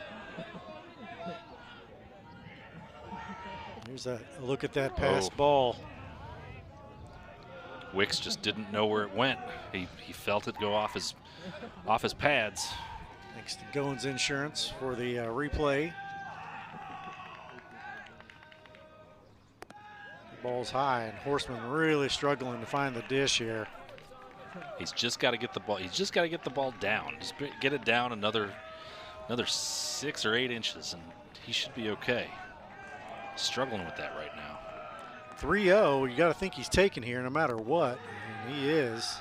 Here's a look at that pass ball. Wicks just didn't know where it went. He felt it go off his pads. Thanks to Goins Insurance for the replay. Ball's high, and Horseman really struggling to find the dish here. He's just got to get the ball. He's just got to get the ball down. Just get it down another 6 or 8 inches, and he should be okay. Struggling with that right now. 3-0. You got to think he's taken here no matter what, and he is.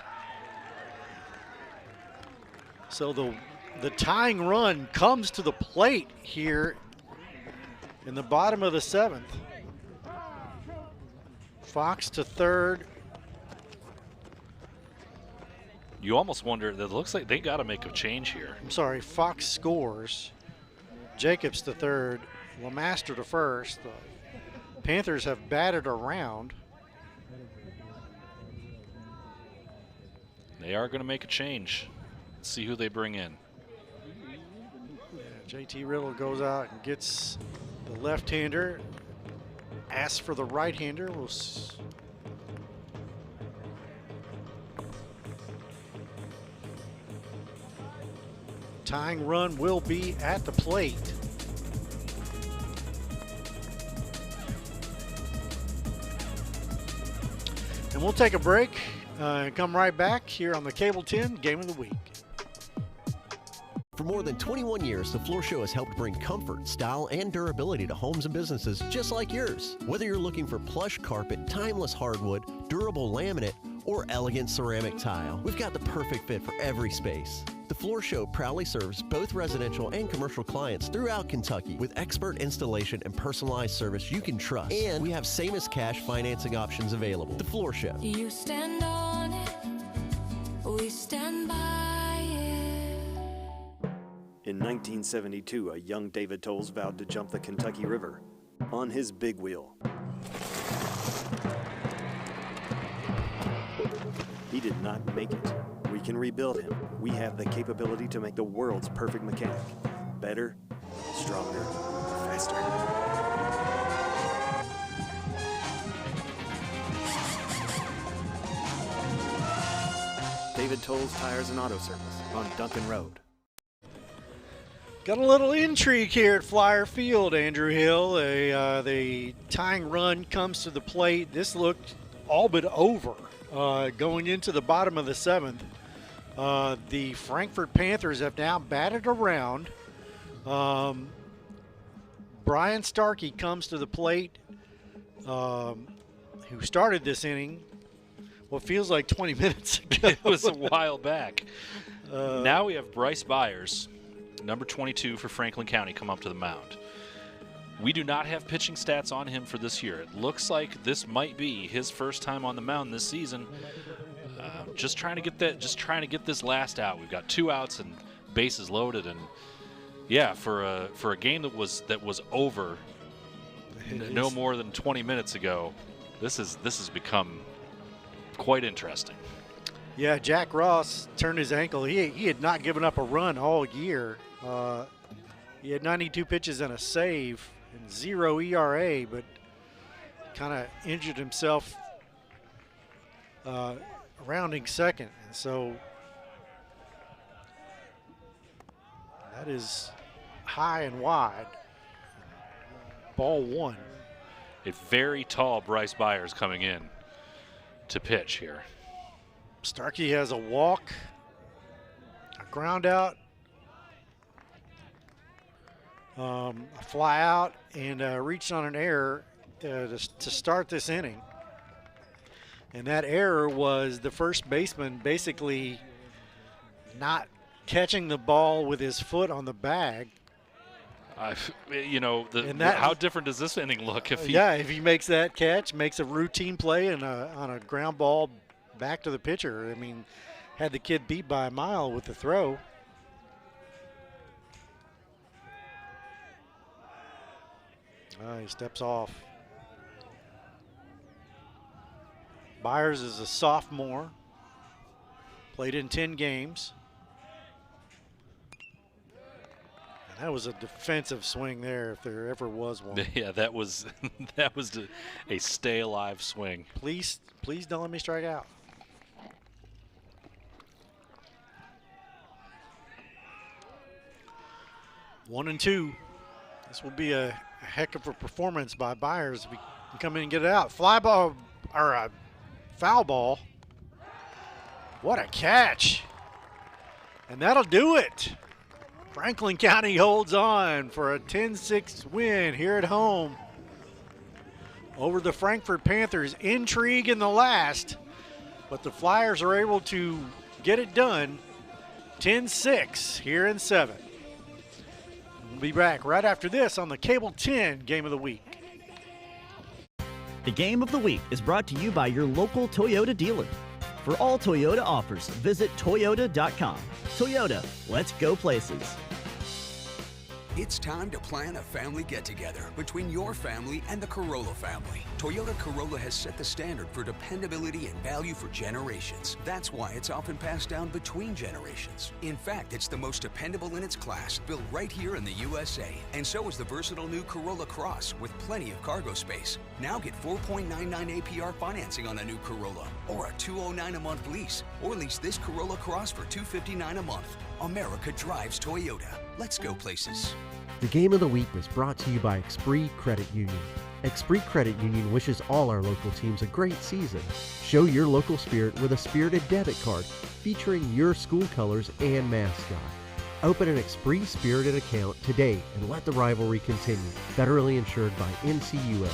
So the tying run comes to the plate here in the bottom of the 7th. Fox to third. You almost wonder, it looks like they got to make a change here. I'm sorry, Fox scores. Jacobs to third, LeMaster to first. The Panthers have batted around. They are going to make a change. Let's see who they bring in. Yeah, JT Riddle goes out and gets the left-hander. Asks for the right-hander. Tying run will be at the plate. And we'll take a break and come right back here on the Cable 10 Game of the Week. For more than 21 years, the Floor Show has helped bring comfort, style, and durability to homes and businesses just like yours. Whether you're looking for plush carpet, timeless hardwood, durable laminate, or elegant ceramic tile, we've got the perfect fit for every space. The Floor Show proudly serves both residential and commercial clients throughout Kentucky with expert installation and personalized service you can trust. And we have same-as-cash financing options available. The Floor Show. You stand on it, we stand by it. In 1972, a young David Tolles vowed to jump the Kentucky River on his big wheel. He did not make it. We can rebuild him. We have the capability to make the world's perfect mechanic. Better, stronger, faster. David Toll's Tires and Auto Service on Duncan Road. Got a little intrigue here at Flyer Field, Andrew Hill. The tying run comes to the plate. This looked all but over going into the bottom of the seventh. The Frankfort Panthers have now batted around. Brian Starkey comes to the plate, who started this inning what feels like 20 minutes ago. It was a while back. Now we have Bryce Byers, number 22 for Franklin County, come up to the mound. We do not have pitching stats on him for this year. It looks like this might be his first time on the mound this season. Just trying to get this last out. We've got 2 outs and bases loaded, and yeah, for a game that was over no more than 20 minutes ago, this has become quite interesting. Yeah, Jack Ross turned his ankle. He had not given up a run all year. He had 92 pitches and a save and 0 ERA, but kind of injured himself rounding second. And so that is high and wide. Ball 1. A very tall Bryce Byers coming in to pitch here. Starkey has a walk, a ground out, a fly out, and reached on an error to start this inning. And that error was the first baseman basically not catching the ball with his foot on the bag. How different does this inning look if he? Yeah, if he makes that catch, makes a routine play and on a ground ball back to the pitcher. I mean, had the kid beat by a mile with the throw. He steps off. Byers is a sophomore. Played in 10 games. And that was a defensive swing there, if there ever was one. Yeah, that was a stay alive swing. Please don't let me strike out. One and two. This will be a heck of a performance by Byers if he can come in and get it out. Fly ball or a foul ball. What a catch. And that'll do it. Franklin County holds on for a 10-6 win here at home over the Frankfort Panthers. Intrigue in the last, but the Flyers are able to get it done. 10-6 here in 7. We'll be back right after this on the Cable 10 Game of the Week. The Game of the Week is brought to you by your local Toyota dealer. For all Toyota offers, visit Toyota.com. Toyota, let's go places. It's time to plan a family get-together between your family and the Corolla family. Toyota Corolla has set the standard for dependability and value for generations. That's why it's often passed down between generations. In fact, it's the most dependable in its class, built right here in the USA. And so is the versatile new Corolla Cross with plenty of cargo space. Now get 4.99 APR financing on a new Corolla, or a $209 a month lease, or lease this Corolla Cross for $259 a month. America drives Toyota. Let's go places. The Game of the Week was brought to you by Esprit Credit Union. Esprit Credit Union wishes all our local teams a great season. Show your local spirit with a spirited debit card featuring your school colors and mascot. Open an Esprit Spirited account today and let the rivalry continue. Federally insured by NCUA.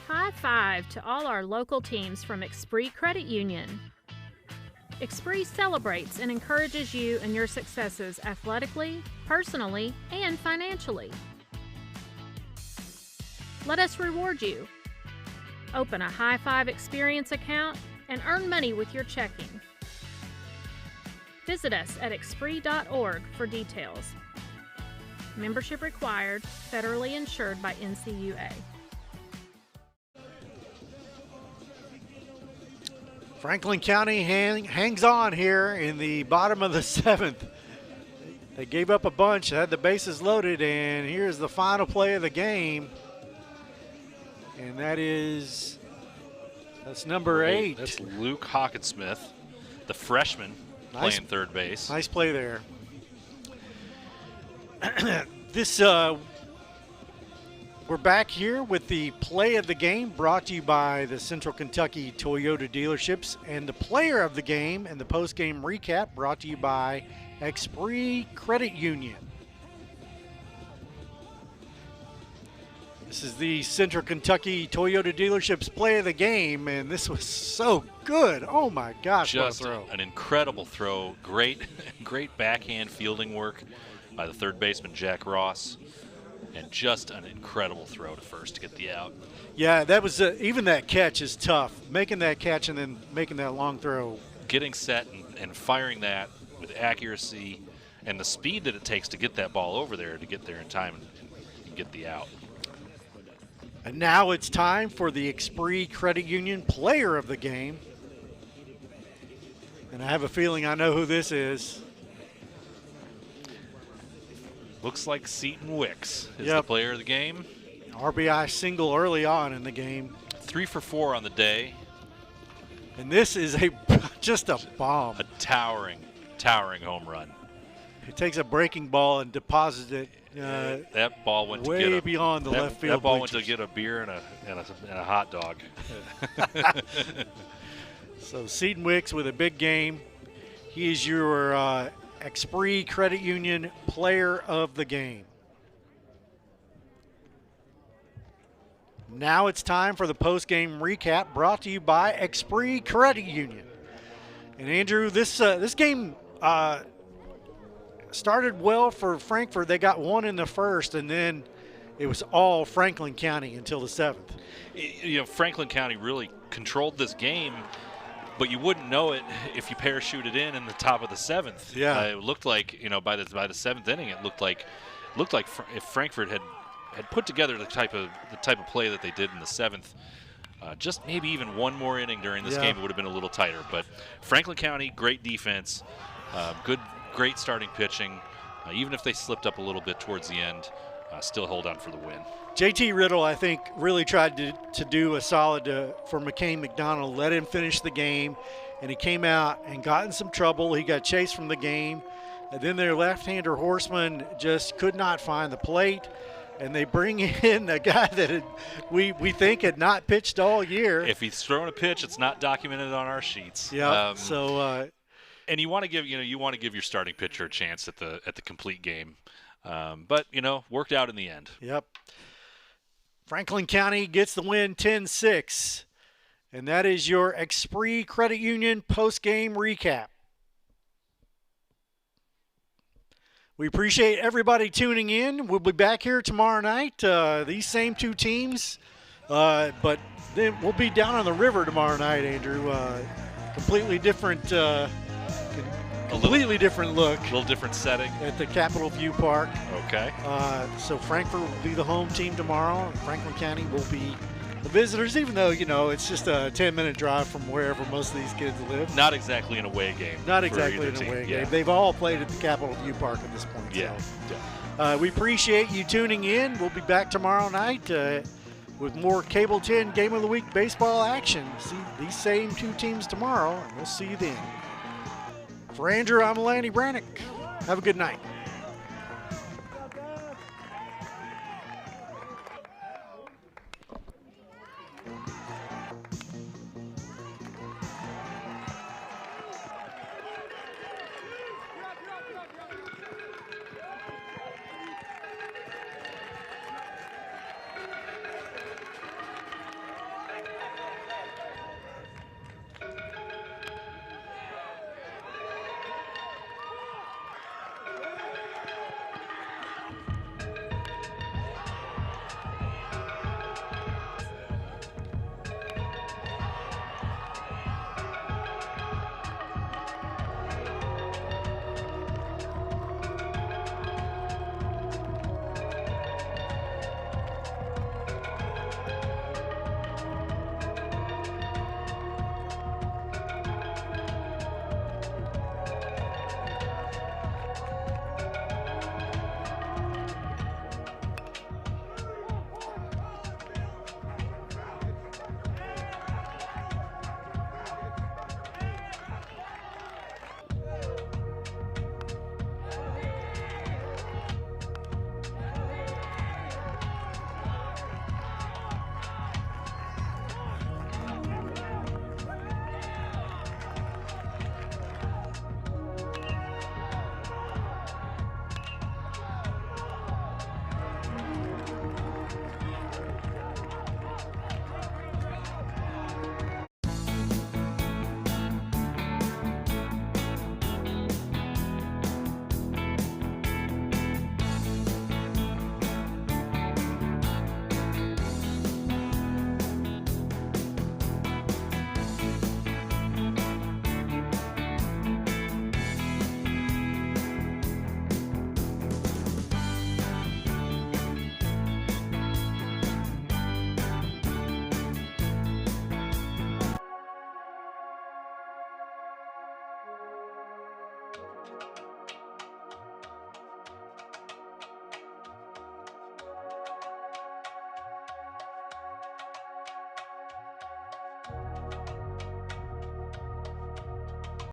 High five to all our local teams from Esprit Credit Union. Esprit celebrates and encourages you and your successes athletically, personally, and financially. Let us reward you. Open a High Five Experience account and earn money with your checking. Visit us at esprit.org for details. Membership required, federally insured by NCUA. Franklin County hangs on here in the bottom of the 7th. They gave up a bunch, had the bases loaded, and here's the final play of the game. And that's number 8. That's Luke Hawkinsmith, the freshman, playing third base. Nice play there. We're back here with the play of the game brought to you by the Central Kentucky Toyota dealerships, and the player of the game and the post-game recap brought to you by Esprit Credit Union. This is the Central Kentucky Toyota dealerships play of the game, and this was so good. Oh my gosh, just what a throw. An incredible throw. Great backhand fielding work by the third baseman, Jack Ross. And just an incredible throw to first to get the out. Yeah, that was even that catch is tough. Making that catch and then making that long throw. Getting set and firing that with accuracy and the speed that it takes to get that ball over there, to get there in time and get the out. And now it's time for the Esprit Credit Union player of the game. And I have a feeling I know who this is. Looks like Seton Wicks is the player of the game. RBI single early on in the game. 3 for 4 on the day. And this is just a bomb. A towering home run. He takes a breaking ball and deposits it. That ball went way to get beyond the left field. That ball bleachers. went to get a beer and a hot dog. So Seton Wicks with a big game. He is your Esprit Credit Union player of the game. Now it's time for the post-game recap brought to you by Esprit Credit Union. And Andrew, this game started well for Frankfort. They got one in the first, and then it was all Franklin County until the 7th. You know, Franklin County really controlled this game, but you wouldn't know it if you parachuted in the top of the 7th. Yeah, it looked like, you know, by the 7th inning, it looked like if Frankfort had put together the type of play that they did in the 7th, just maybe even one more inning during this game, it would have been a little tighter. But Franklin County, great defense, great starting pitching. Even if they slipped up a little bit towards the end, still hold on for the win. JT Riddle, I think, really tried to do a solid for McCain McDonald, let him finish the game, and he came out and got in some trouble. He got chased from the game, and then their left-hander Horseman just could not find the plate, and they bring in a guy that we think had not pitched all year. If he's thrown a pitch, it's not documented on our sheets. Yeah. And you want to give your starting pitcher a chance at the complete game, but worked out in the end. Yep. Franklin County gets the win 10-6, and that is your Esprit Credit Union post-game recap. We appreciate everybody tuning in. We'll be back here tomorrow night, these same two teams, but then we'll be down on the river tomorrow night, Andrew. Completely different different look. A little different setting. At the Capitol View Park. Okay. So Frankfort will be the home team tomorrow, and Franklin County will be the visitors, even though, it's just a 10-minute drive from wherever most of these kids live. Not exactly an away game. Not exactly an away game. They've all played at the Capitol View Park at this point. Yeah. So. We appreciate you tuning in. We'll be back tomorrow night with more Cable 10 Game of the Week baseball action. See these same two teams tomorrow, and we'll see you then. For Andrew, I'm Lanny Brannick. Have a good night.